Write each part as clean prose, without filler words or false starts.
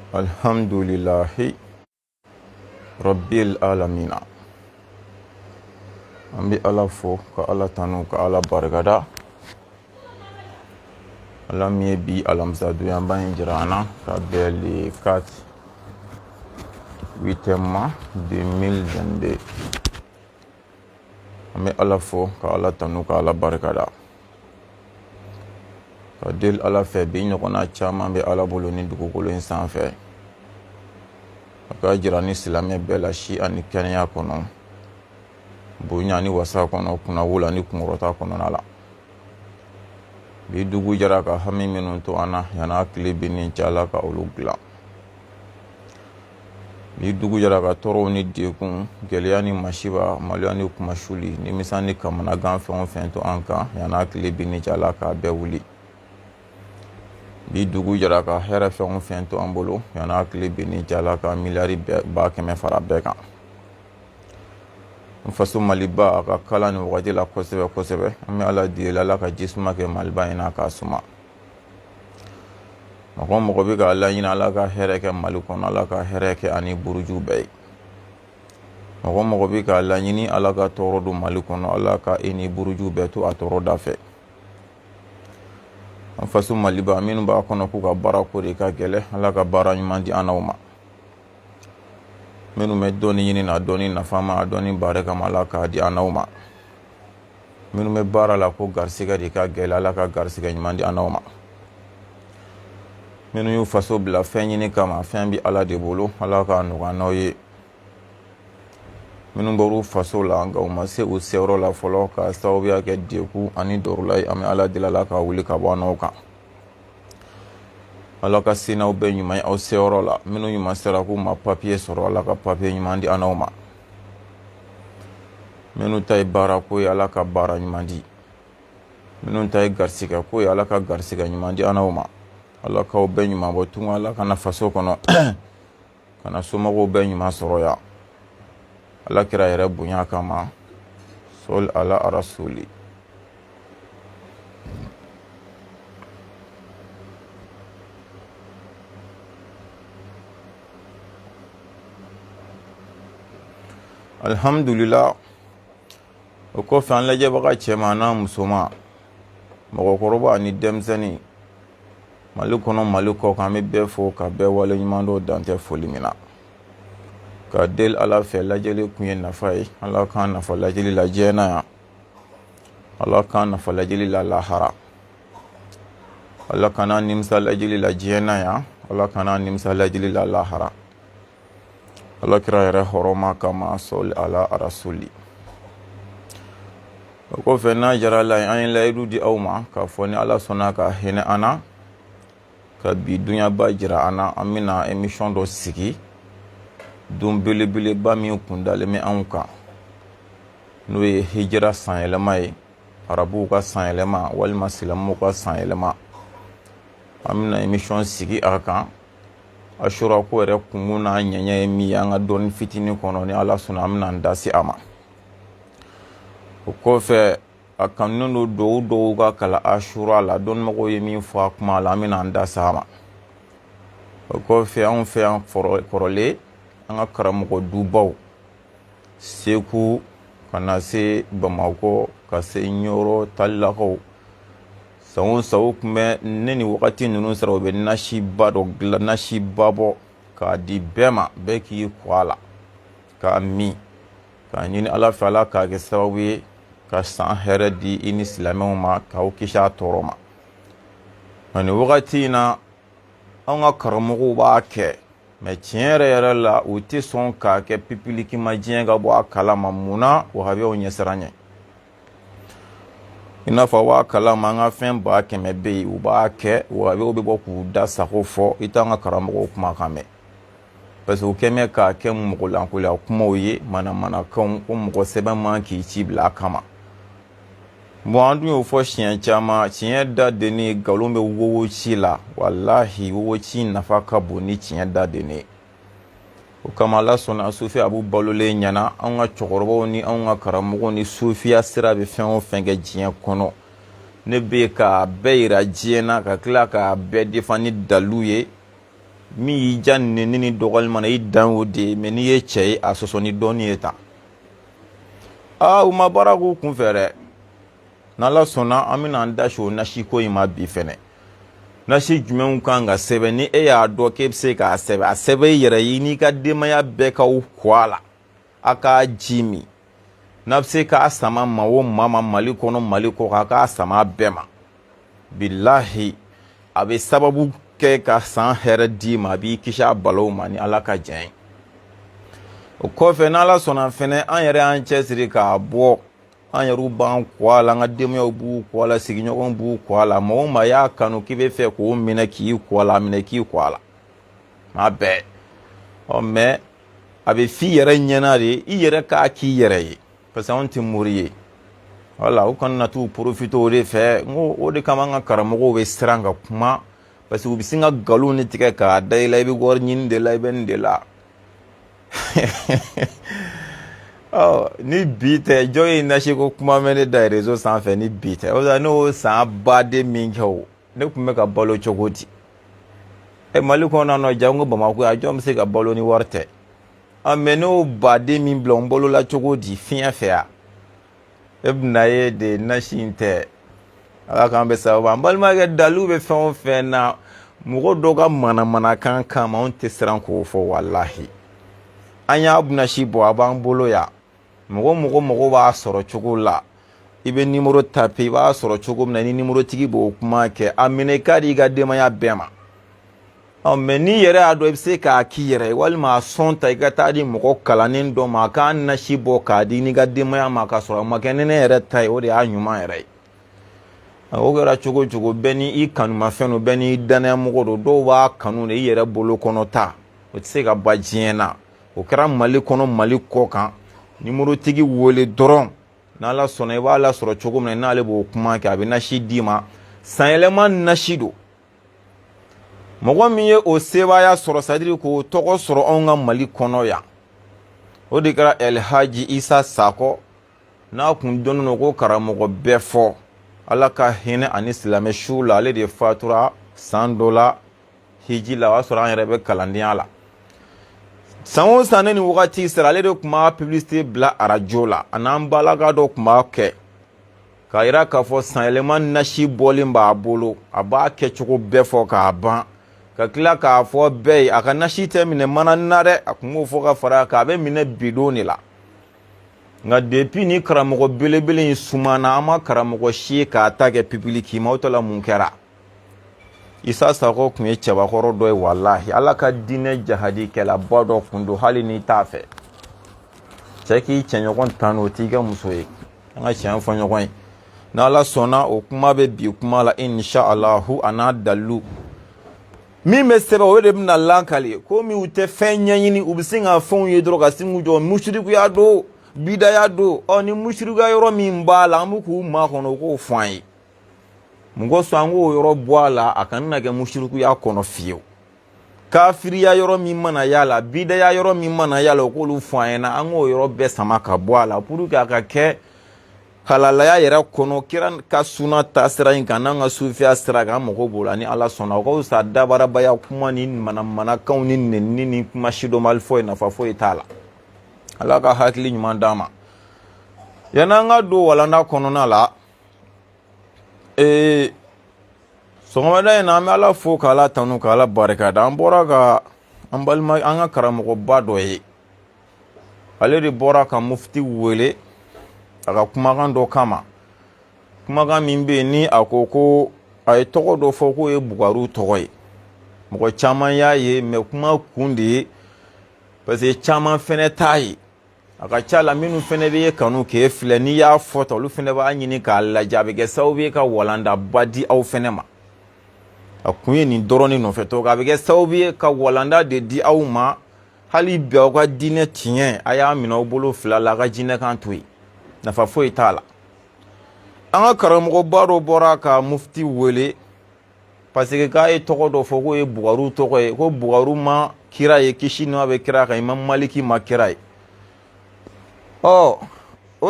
Alhamdulillahi Rabbil alamina. An bi Ala fo ka Ala tanu ka Ala barikada. Ala min ye bi alamisa doyanba in jira an na ka bɛn le 4 8e mois 2022. An bi Ala fo ka Ala tanu ka Ala barikada. Ka deli Ala fɛ bi ɲɔgɔnna caman bɛ Ala bolo ni dugukolo in sanfɛ. A ka jira ni silamɛ bɛɛ la si ani kɛnɛya kɔnɔ, bonya ni wasa kɔnɔ, kunnawolo ni kunkɔrɔta kɔnɔna la. Bi dugu jɛra ka hami minnu to an na yanni hakili bɛ ni cɛ Ala ka olu dilan. Bi dugu jɛra ka tɔɔrɔw ni degun, gɛlɛya ni masiba, maloya ni kumasuli, nimisa ni kamanagan fɛn o fɛn to an kan yanni hakili bɛ ni cɛ Ala k'a bɛɛ wuli. Bi dugu jɛra ka hɛrɛ fɛn o fɛn to an bolo yanni hakili bɛ ni cɛ Ala ka miliyari 100 fara bɛɛ kan. N faso Maliba a ka kala ni wagati la kosɛbɛ kosɛbɛ. An bɛ Ala deli Ala ka jisuma kɛ Maliba in na k'a suma. Mɔgɔ mɔgɔ bɛ ka Ala ɲini Ala ka hɛrɛ kɛ Mali kɔnɔ, Ala ka hɛrɛ kɛ ani buruju bɛɛ ye. Mɔgɔ mɔgɔ bɛ ka Ala ɲini Ala ka tɔɔrɔ don Mali kɔnɔ, Ala ka e ni buruju bɛɛ to a tɔɔrɔ da fɛ. An faso Maliba minnu b'a kɔnɔ k'u ka baara ko de ka gɛlɛ, Ala ka baara ɲuman di an n'aw ma. Minnu bɛ dɔɔni ɲini na dɔɔni nafa ma, dɔɔni baara kama, Ala k'a di an n'aw ma. Minnu bɛ baara la ko garisɛgɛ de ka gɛlɛ, Ala ka garisɛgɛ ɲuman di an n'aw ma. Minnu y'u faso bila fɛn ɲini kama, fɛn bɛ Ala de bolo, Ala k'a nɔgɔya n'aw ye. Minnu bɔr'u faso la nka u ma se u seyɔrɔ la fɔlɔ ka sababuya kɛ degun ani dɔrɔla ye, an bɛ Ala deli Ala ka wuli ka bɔ n'aw kan. Ala ka se n'aw bɛɛ ɲuman ye aw seyɔrɔ la. Minnu ɲuman sera k'u ma papiye sɔrɔ, Ala ka papiye ɲuman di an n'aw ma. Minnu ta ye baara ko ye, Ala ka baara ɲuman di. Minnu ta ye garisɛgɛ ko ye, Ala ka garisɛgɛ ɲuman di an n'aw ma. Ala k'aw bɛɛ ɲuman bɔ tunga, Ala kana faso kɔnɔ kana somɔgɔw bɛɛ ɲuman sɔrɔ yan. Ala kira yɛrɛ bonya kama, sol ala rasuli. Alhamdulillah. O kɔfɛ an lajɛbaga cɛman n'a musoman, mɔgɔkɔrɔba ani denmisɛnnin, Mali kɔnɔ Mali kɔ kan, an bɛ bɛɛ fo ka bɛɛ wale ɲuman dɔn dan tɛ foli min na. Ka deli Ala fɛ lajɛli kun ye nafa ye, Ala k'an nafa lajɛli la diɲɛ na yan, Ala k'an nafa lajɛli la lahara, Ala kana nimisa lajɛli la diɲɛ na yan, Ala kana nimisa lajɛli la lahara. Ala kira yɛrɛ hɔrɔma kama, sɔli ala rasuli. O kɔfɛ n'a jara la an ye layidu di aw ma k'a fɔ ni Ala sɔnna ka hinɛ an na, ka bi dunyaba jira an na, an bɛna émission dɔ sigi don belebeleba min kun dalen bɛ anw kan, n'o ye hijira sanyɛlɛma ye, arabuw ka sanyɛlɛma walima silamɛw ka sanyɛlɛma. An bɛna émission sigi a kan. Ashura ko yɛrɛ kungun n'a ɲɛɲɛ ye min ye an ka dɔɔni fitinin kɔnɔ, ni Ala sɔnna an bɛna an da se a ma. O kɔfɛ a kanunen don dɔw ka kala Ashura la, dɔnnimɔgɔw ye min fɔ a kuma la, an bɛna an da se a ma. O kɔfɛ anw fɛ yan kɔrɔlen, an ka karamɔgɔ dubaw, Segu ka na se Bamakɔ ka se Ɲɔrɔ, Talilakaw, san o san o tun bɛ ne ni wagati ninnu sera, u bɛ nasiba dɔ dilan, nasiba bɔ k'a di bɛɛ ma, bɛɛ k'i ko a la k'a min, k'a ɲini Ala fɛ Ala k'a kɛ sababu ye ka san hɛrɛ di i ni silamɛw ma, k'aw kisi a tɔɔrɔ ma. Nka nin wagati in na anw ka karamɔgɔw b'a kɛ, mɛ tiɲɛ yɛrɛ la u tɛ sɔn k'a kɛ pipiliki ma, diɲɛ ka bɔ a kalama. Munna? Wahabiyaw ɲɛsiran ɲɛ. I n'a fɔ b'a kalama an ka fɛn 100 bɛ yen, u b'a kɛ, wahabiyaw bɛ bɔ k'u da sago fɔ, i t'an ka karamɔgɔw kumakan mɛn. Parce que u kɛn bɛ k'a kɛ mɔgɔlankolaya kumaw ye, manamanakanw, ko mɔgɔ sɛbɛn man k'i ci bila a kama. Bon an dun y'o fɔ siɲɛ caman, tiɲɛ da denni nkalon bɛ wowo ci la, walahi wowo ci nafa ka bon ni tiɲɛ da denni. O kama Ala sɔnna Sufi Abu balolen ɲɛna, anw ka cɛkɔrɔbaw ni anw ka karamɔgɔw ni sufiya sira bɛ fɛn o fɛn kɛ diɲɛ kɔnɔ, ne bɛ k'a bɛɛ yira diɲɛ na ka tila k'a bɛɛ defan ni dalilu ye, min y'i ja ni dɔgɔlima na i dan o de mais n'i ye cɛ ye a sɔsɔ ni dɔɔni ye tan u ma baara k'u kun fɛ dɛ n'Ala sɔnna an bɛna an da si o nasi ko in ma bi fɛnɛ nasi jumɛnw kan ka sɛbɛn ni e y'a dɔn k'e bɛ se k'a sɛbɛn a sɛbɛn i yɛrɛ ye n'i ka denbaya bɛɛ k'aw kɔ a la a k'a ji min n'a bɛ se k'a sama ma o maa ma Mali kɔnɔ Mali kɔ a k'a sama bɛɛ ma bilahi a bɛ sababu kɛ ka san hɛrɛ d'i ma a b'i kisi a balaw ma ni Ala ka jɛn ye o kɔfɛ n'Ala sɔnna fɛnɛ an yɛrɛ y'an cɛsiri k'a bɔ an yɛrɛw b'an kɔ a la an ka denbayaw b'u kɔ a la sigiɲɔgɔnw b'u kɔ a la mɔgɔ o maa y'a kanu k'i bɛ fɛ k'o minɛ k'i kɔ a la a minɛ k'i kɔ a la maa bɛɛ mais a bɛ f'i yɛrɛ ɲɛna de i yɛrɛ k'a k'i yɛrɛ ye parce que anw tɛ mori ye wala u kana na t'u profiter o de fɛ n ko o de kama an ka karamɔgɔw bɛ siran ka kuma parce que u bɛ sin ka nkalon ni tigɛ k'a da i la i bɛ wari ɲini de la i bɛ nin de la ni bi tɛ jɔn ye nasi ko kuma mɛn ne da réseau sanfɛ ni bi tɛ o la ne y'o san baden min kɛ o ne tun bɛ ka balo cogo di Mali kɔnɔ nɔ jango Bamako a jɔn bɛ se ka balo ni wari tɛ mais ne y'o baden min bila n balo la cogo di fiɲɛ fɛ yan e bɛna ye de nasi in tɛ Ala k'an bɛ sababu an balimakɛ dalilu bɛ fɛn o fɛn na mɔgɔ dɔw ka manamanakan kama anw tɛ siran k'o fɔ walahi an y'a nasi bɔ a b'an bolo yan mɔgɔ b'a sɔrɔ cogo la i bɛ numéro taper i b'a sɔrɔ cogo min na ni numéro tigi b'o kuma kɛ a minɛ ka di i ka denbaya bɛɛ ma mais n'i yɛrɛ y'a dɔn i bɛ se k'a k'i yɛrɛ ye walima a sɔn ta i ka taa di mɔgɔ kalannen dɔ ma a k'a nasi bɔ k'a di n'i ka denbaya ma k'a sɔrɔ a ma kɛ ni ne yɛrɛ ta ye o de y'a ɲuman yɛrɛ ye o kɛra cogo cogo bɛɛ ni i kanumafɛn don bɛɛ ni danayamɔgɔ don dɔw b'a kanu de i yɛrɛ bolo kɔnɔ ta o tɛ se ka ba diɲɛ na o kɛra Mali kɔnɔ Mali kɔ kan numéro tigi wele dɔrɔn n'Ala sɔnna i b'a lasɔrɔ cogo min na n'ale b'o kuma kɛ a bɛ nasi d'i ma sanyɛlɛma nasi don mɔgɔ min ye o sebaaya sɔrɔ c'est à dire k'o tɔgɔ sɔrɔ anw ka Mali kɔnɔ yan o de kɛra Elhaji Isa Sakɔ n'a kun dɔnnen don ko karamɔgɔ bɛɛ fɔ Ala ka hinɛ ani silamɛ su la ale de fatura san dɔ la hiji la o y'a sɔrɔ an yɛrɛ bɛ kalandenya la san o san ne ni wagati sera ale de tun b'a publicité bila arajo la a n'an balaka dɔ tun b'a kɛ k'a yira k'a fɔ sanyɛlɛma nasi bɔlen b'a bolo a b'a kɛcogo bɛɛ fɔ k'a ban ka tila k'a fɔ bɛɛ ye a ka nasi tɛ minɛ mana na dɛ a tun b'o fɔ ka fara kan a bɛ minɛ bidon de la nka depuis ni karamɔgɔ belebele in sumana an ma karamɔgɔ si ye k'a ta kɛ public ma o tɔ la mun kɛra Isa Sakɔ tun ye cɛbakɔrɔ dɔ ye walahi Ala ka diinɛ jahadikɛlaba dɔ kun don hali n'i t'a fɛ cɛ k'i cɛɲɔgɔn tanu o t'i ka muso ye an ka tiɲɛ fɔ ɲɔgɔn ye n'Ala sɔnna o kuma bɛ bi kuma la inshallahu a n'a dalilu min bɛ sɛbɛn o de bɛna lankali komi u tɛ fɛn ɲɛɲini u bɛ sin ka fɛnw ye dɔrɔn ka sin k'u jɔ musirikuya don bidaya don ni musirikuya yɔrɔ min b'a la an bɛ k'u makɔnɔ o k'o fɔ an ye mɔgɔ sɔn an k'o yɔrɔ bɔ a la a kana na kɛ musirikuya kɔnɔ fiyewu kafiriya yɔrɔ min mana y'a la bidaya yɔrɔ min mana y'a la o k'olu fɔ an ɲɛna an k'o yɔrɔ bɛɛ sama ka bɔ a la pour que a ka kɛ halalaya yɛrɛ kɔnɔ kira ka suna taasira in kan n'an ka sufiya sira kan an mago b'o la ni Ala sɔnna o ka wusa dabarabaya kuma ni manamanakanw ni nɛnini ni kuma sidɔnbali foyi nafa foyi t'a la Ala ka hakili ɲuman d'an ma yan'an ka don walanda kɔnɔna la sɔgɔmada in na an bɛ Ala fo k'Ala tanu k'Ala barika da an bɔra ka an ka karamɔgɔba dɔ ye ale de bɔra ka mufti wele a ka kumakan dɔ kama kumakan min bɛ yen ni a ko a ye tɔgɔ dɔ fɔ k'o ye Bugaro tɔgɔ ye mɔgɔ caman y'a ye mais kuma kun de ye parce que caman fɛnɛ t'a ye a ka ca la minnu fɛnɛ bɛ kanu k'e filɛ n'i y'a fɔ ta olu fɛnɛ b'a ɲini k'a lajɛ a bɛ kɛ sababu ye ka walandaba di aw fɛnɛ ma a kun ye nin dɔrɔn de nɔfɛ tɔgɔ a bɛ kɛ sababu ye ka walanda de di aw ma hali bi aw ka diinɛ tiɲɛ a y'a minɛ aw bolo fila la a ka diinɛ kan to yen nafa foyi t'a la an ka karamɔgɔba dɔ bɔra ka mufti wele parce que k'a ye tɔgɔ dɔ fɔ k'o ye Bugaro tɔgɔ ye ko Bugaro ma kira ye kisi nɛɛma bɛ kira kan Imam Maliki ma kira ye o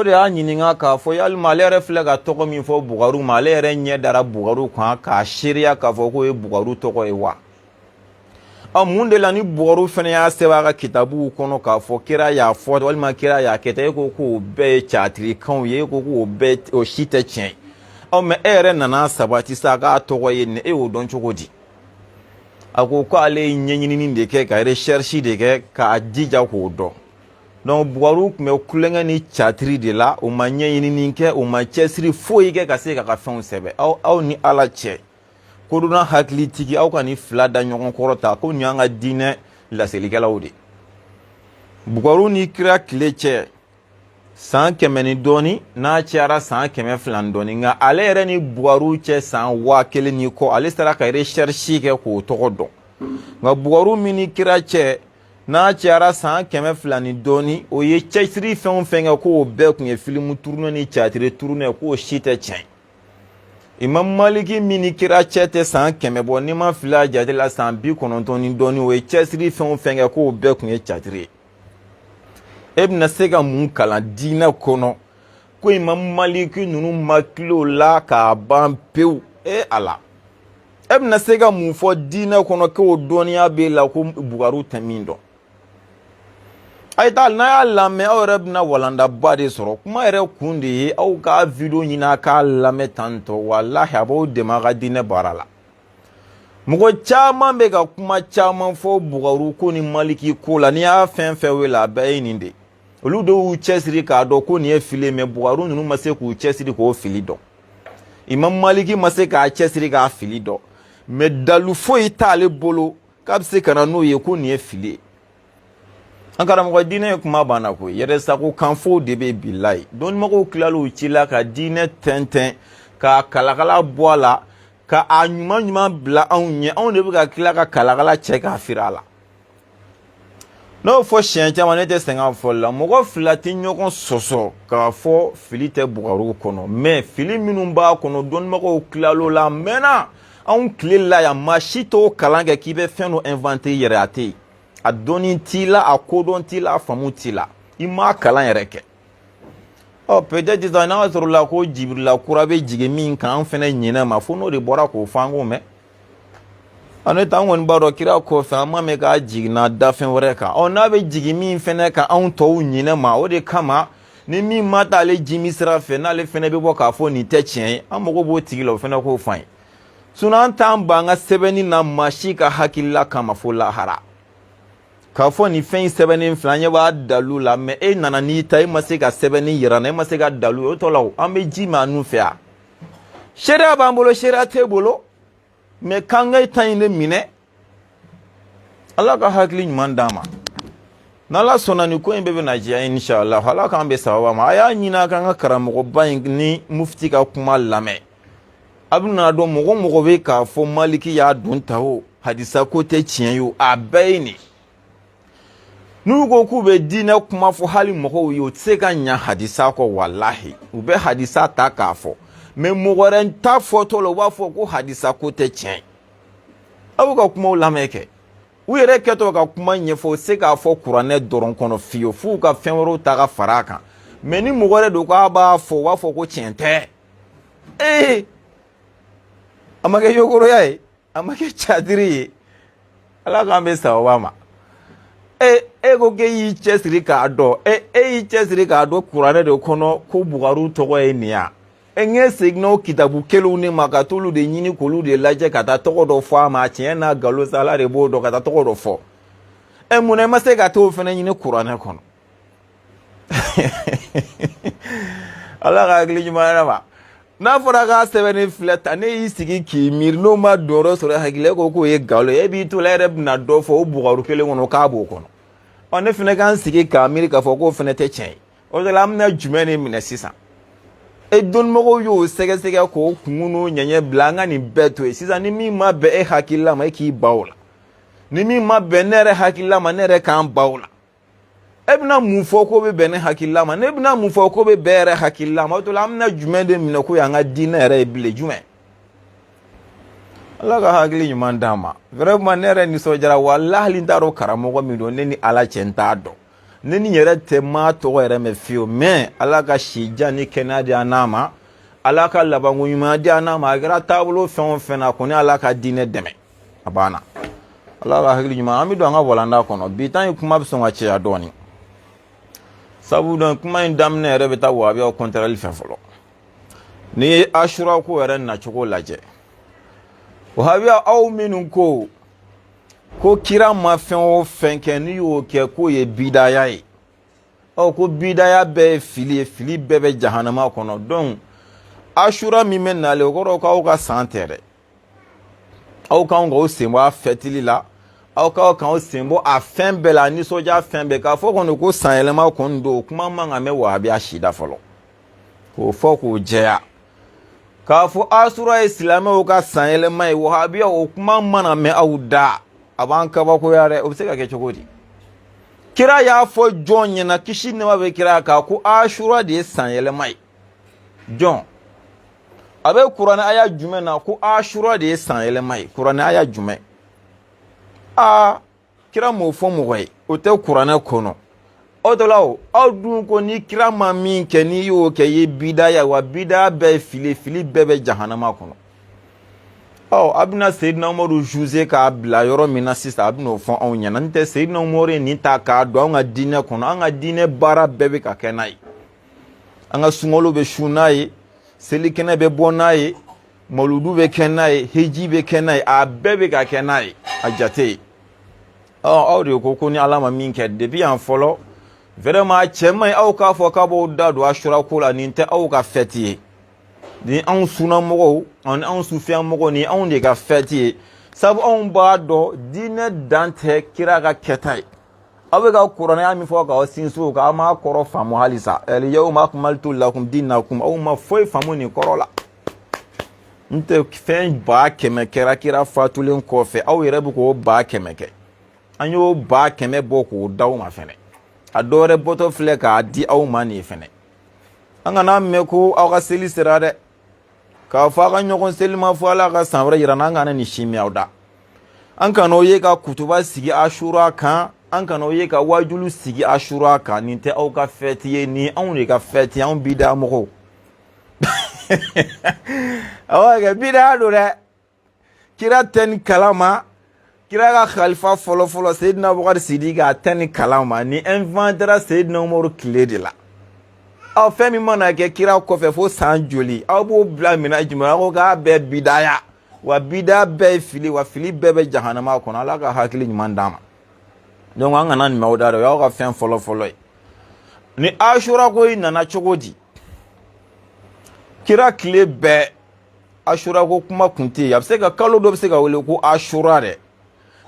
de y'a ɲininka k'a fɔ yalima ale yɛrɛ filɛ ka tɔgɔ min fɔ Bugaro ma ale yɛrɛ ɲɛ dara Bugaro kan k'a seereya k'a fɔ k'o ye Bugaro tɔgɔ ye wa a mun de la ni bɔgɔru fana y'a sɛbɛn a ka kitabu kɔnɔ k'a fɔ kira y'a fɔ walima kira y'a kɛ tan e ko k'o bɛɛ ye caatirikanw ye e ko k'o bɛɛ o si tɛ tiɲɛ mais e yɛrɛ nana sabati sa k'a tɔgɔ ye nin e y'o dɔn cogo di a ko k'ale ye ɲɛɲinini de kɛ ka recherche de kɛ k'a jija k'o dɔn donc bɔgɔru tun bɛ kulonkɛ ni caatiri de la o ma ɲɛɲinini kɛ o ma cɛsiri foyi kɛ ka se k'a ka fɛnw sɛbɛn aw ni ala cɛ koduna hakilitigi aw ka ni fila da ɲɔgɔn kɔrɔ ta ko nin y'an ka diinɛ laselikɛlaw de bugɔru ni kira tile cɛ san 100 ni dɔɔni n'a cayara san 200 ni dɔɔni nka ale yɛrɛ ni bugɔru cɛ san 1000 ni kɔ ale sera ka recherche kɛ k'o tɔgɔ dɔn nka bugɔru min ni kira cɛ n'a cayara san 200 ni dɔɔni o ye cɛsiri fɛn o fɛn kɛ k'o bɛɛ tun ye filimu turunɛ ni caatiri turunɛ k'o si tɛ tiɲɛ Imam Maliki min ni kira cɛ tɛ san 100 bɔ n'i ma fili a jate la san 90 ni dɔɔni o ye cɛsiri fɛn o fɛn kɛ k'o bɛɛ tun ye caatiri ye e bɛna se ka mun kalan diinɛ kɔnɔ ko Imam Maliki ninnu ma kilo la k'a ban pewu ala e bɛna se ka mun fɔ diinɛ kɔnɔ k'o dɔnniya b'e la ko bugɔru tɛ min dɔn a n'a y'a lamɛn aw yɛrɛ bɛna walandaba de sɔrɔ kuma yɛrɛ kun de ye aw ka video ɲini a k'a lamɛn tantɔ walahi a b'aw dɛmɛ a ka diinɛ baara la mɔgɔ caman bɛ ka kuma caman fɔ bugɔru ko ni maliki ko la n'i y'a fɛn fɛn wele a bɛɛ ye nin de olu dɔw y'u cɛsiri k'a dɔn ko nin ye fili mais bugɔru ninnu ma se k'u cɛsiri k'o fili dɔn Imam Maliki ma se k'a cɛsiri k'a fili dɔn mais dalu foyi t'ale bolo k'a bɛ se ka na n'o ye ko nin ye fili ye an karamɔgɔ diinɛ ye kuma banna koyi yɛrɛsago kanfow de bɛ bilayi dɔnnimɔgɔw tilal'u ci la ka diinɛ tɛntɛn ka kalakala bɔ a la ka a ɲuman ɲuman bila anw ɲɛ anw de bɛ ka tila ka kalakala cɛ k'a firi a la n'o fɔ siɲɛ caman ne tɛ sɛgɛn a fɔli la mɔgɔ fila tɛ ɲɔgɔn sɔsɔ k'a fɔ fili tɛ bugɔru kɔnɔ mais fili minnu b'a kɔnɔ dɔnnimɔgɔw tilal'o la a mɛnna anw tile la yan maa si t'o kalan kɛ k'i bɛ fɛn dɔ inventer i yɛrɛ a tɛ yen a dɔnni t'i la a kodɔn t'i la a faamu t'i la i m'a kalan yɛrɛ kɛ peut-être sisan n'a sɔrɔ la ko jibirila kura bɛ jigin min kan an fɛnɛ ɲinɛ ma fo n'o de bɔra k'o fɔ an k'o mɛn ne t'an kɔni b'a dɔn kira kɔfɛ an ma mɛn k'a jiginna dafɛn wɛrɛ kan n'a bɛ jigin min fɛnɛ kan anw tɔw ɲinɛ ma o de kama ni min ma t'ale jimi sira fɛ n'ale fɛnɛ bɛ bɔ k'a fɔ nin tɛ tiɲɛ ye an mago b'o tigi la o fɛnɛ k'o fɔ an ye sinon an t'an ban an ka sɛbɛnni na maa si ka hakilila kama fo lahara k'a fɔ nin fɛn in sɛbɛnni filɛ an ɲɛ b'a dalu la mais e nana n'i ta e ma se ka sɛbɛnni yira n na e ma se ka dalu o tɔ la an bɛ ji min a nu fɛ yan sariya b'an bolo sariya t'e bolo mais k'an ka ta in de minɛ ala ka hakili ɲuman d'an ma n'ala sɔnna nin ko in bɛɛ bɛna diya inshallah ala k'an bɛ sababa ma a y'a ɲini a k'an ka karamɔgɔba in ni mufti ka kuma lamɛn a bɛna dɔn mɔgɔ o mɔgɔ bɛ k'a fɔ maliki y'a don ta o hadisa ko tɛ tiɲɛ ye o a bɛɛ ye nin n'u ko k'u bɛ diinɛ kuma fɔ hali mɔgɔw ye o tɛ se ka ɲɛ hadisa kɔ walahi u bɛ hadisa ta k'a fɔ mais mɔgɔ wɛrɛ ta fɔtɔ la u b'a fɔ ko hadisa ko tɛ tiɲɛ a b'u ka kumaw lamɛn kɛ u yɛrɛ kɛtɔ ka kuma ɲɛfɔ u se k'a fɔ kuranɛ dɔrɔn kɔnɔ fiyewu f'u ka fɛn wɛrɛw ta ka fara a kan mais ni mɔgɔ wɛrɛ don k'a b'a fɔ u b'a fɔ ko tiɲɛ tɛ a ma kɛ yogoroya ye a ma kɛ caatiri ye ala k'an bɛ sababa ma e ko k'e y'i cɛsiri k'a dɔn e y'i cɛsiri k'a dɔn kuranɛ de kɔnɔ ko bugɔru tɔgɔ ye nin ya ŋa seginna o kitabu kelenw ne ma ka t'olu de ɲini k'olu de lajɛ ka taa tɔgɔ dɔ fɔ a ma tiɲɛ n'a nkalon sa ala de b'o dɔn ka taa tɔgɔ dɔ fɔ munna i ma se ka t'o fɛnɛ ɲini kuranɛ kɔnɔ ala ka hakili ɲuman yɛrɛ ma n'a fɔra k'a sɛbɛnni filɛ ta ne y'i sigi k'i miiri n'o ma dɔrɔ sɔrɔ hakili ko k'o ye nkalon ye e b'i to la e yɛrɛ bɛna dɔ fɔ o bugɔru kelen kɔnɔ k'a b'o kɔnɔ ne fɛnɛ k'an sigi k'a miiri k'a fɔ k'o fɛnɛ tɛ tiɲɛ ye o de la an bɛna jumɛn de minɛ sisan dɔnnimɔgɔw y'o sɛgɛsɛgɛ k'o kun n'o ɲɛɲɛ bila an ka nin bɛɛ to yen sisan ni min ma bɛn e hakilila ma e k'i ban o la ni min ma bɛn ne yɛrɛ hakilila ma ne yɛrɛ k'an ban o la e bɛna mun fɔ ko bɛ bɛn ne hakilila ma ne bɛna mun fɔ ko bɛ bɛn yɛrɛ hakilila ma o de la an bɛna jumɛn de minɛ ko y'an ka diinɛ yɛrɛ ye bilen jumɛn ala ka hakili ɲuman d'an ma vraiment ne yɛrɛ nisɔndiyara walahi hali n t'a dɔn karamɔgɔ min don ne ni ala cɛ n t'a dɔn ne ni yɛrɛ tɛ maa tɔgɔ yɛrɛ mɛn fiyewu mais ala ka sijan ni kɛnɛya di an n'a ma ala ka labanko ɲuman di an n'a ma a kɛra taabolo fɛn o fɛn na kɔni ala ka diinɛ dɛmɛ a banna Allah ka hakili ɲuman an bɛ don an ka walanda kɔnɔ bi tan in kuma bɛ sɔn ka caya dɔɔni sabu don kuma in daminɛ yɛrɛ bɛ taa wahabiyaw kɔntrɛli fɛ fɔlɔ ni ye Ashura ko yɛrɛ nacogo lajɛ wahabiya aw minnu ko kira ma fɛn o fɛn kɛ n'i y'o kɛ k'o ye bidaya ye ko bidaya bɛɛ ye fili bɛɛ bɛ jahanama kɔnɔ donc Ashura min bɛ nalen o kɔrɔ k'aw ka san tɛ dɛ aw kan k'aw sen bɔ a fɛtili la aw kan k'aw sen bɔ a fɛn bɛɛ la nisɔndiya fɛn bɛɛ k'a fɔ kɔni ko san yɛlɛma kɔni don o kuma man kan mɛn wahabiya sida fɔlɔ k'o fɔ k'o jɛya k'a fɔ Ashura ye silamɛw ka san yɛlɛma ye wahabiya o kuma mana mɛn aw da a b'an kabakoya dɛ o bɛ se ka kɛ cogo di kira y'a fɔ jɔn ɲɛna kisi nɛɛma bɛ kira kan ko Ashura de ye san yɛlɛma ye jɔn a bɛ kuranɛ aya jumɛn na ko Ashura de ye san yɛlɛma ye kuranɛ aya jumɛn kira m'o fɔ mɔgɔ ye o tɛ kuranɛ kɔnɔ o de la aw dun ko ni kira ma min kɛ n'i y'o kɛ i ye bidaya wa bidaya bɛɛ ye fili bɛɛ bɛ jahanama kɔnɔ a bɛna Seyidina Umaru juger k'a bila yɔrɔ min na sisan a bɛna o fɔ anw ɲɛna n tɛ Seyidina Umaru ye nin ta k'a don an ka diinɛ kɔnɔ an ka diinɛ baara bɛɛ bɛ ka kɛ n'a ye an ka sunkalo bɛ su n'a ye selikɛnɛ bɛ bɔ n'a ye mauludu bɛ kɛ n'a ye hiji bɛ kɛ n'a ye a bɛɛ bɛ ka kɛ n'a ye a jate ye aw de ko ni Ala ma min kɛ depuis yan fɔlɔ vraiment cɛ man ɲi aw k'a fɔ k'a b'aw da don Ashura ko la nin tɛ aw ka fête ye ni anw sunnamɔgɔw ani anw sufiyamɔgɔw ni anw de ka fête ye sabu anw b'a dɔn diinɛ dan tɛ kira ka kɛta ye aw bɛ ka kuranɛya min fɔ k'aw sinsin o kan aw m'a kɔrɔ faamu halisa al-yawma akmaltu lakum dinakum aw ma foyi faamu nin kɔrɔ la n tɛ fɛn 100 kɛra kira fatulen kɔfɛ aw yɛrɛ bɛ k'o 100 kɛ an y'o 100 bɔ k'o d'aw ma fɛnɛ a dɔw yɛrɛ bɔtɔ filɛ k'a di aw ma nin fɛnɛ an kana mɛn ko aw ka seli sera dɛ k'a fɔ a ka ɲɔgɔn seli ma fɔ Ala ka san wɛrɛ yira n'an kana nin si min aw da an kana o ye ka kutuba sigi Ashura kan an kana o ye ka wajulu sigi Ashura kan nin tɛ aw ka fête ye ni anw de ka fête ye anw bidaya mɔgɔw awɔ kɛ bidaya don dɛ kira tɛ ni kalama kira ka khalifa fɔlɔ Seyidina Abubakar Sidiki a tɛ ni kalama ni inventera Seyidina Umaru tile de la aw fɛn min mana kɛ kira kɔfɛ fo san joli aw b'o bila mina jumɛn aw ko k'a bɛɛ bidaya wa bidaya bɛɛ ye fili wa fili bɛɛ bɛ jahanama kɔnɔ Ala ka hakili ɲuman d'an ma donc an kana nin mɛn aw da o y'aw ka fɛn fɔlɔ ye ni Ashura ko in nana cogo di kira tile bɛɛ Ashura ko kuma kun tɛ yen a bɛ se ka kalo dɔ bɛ se ka wele ko Ashura dɛ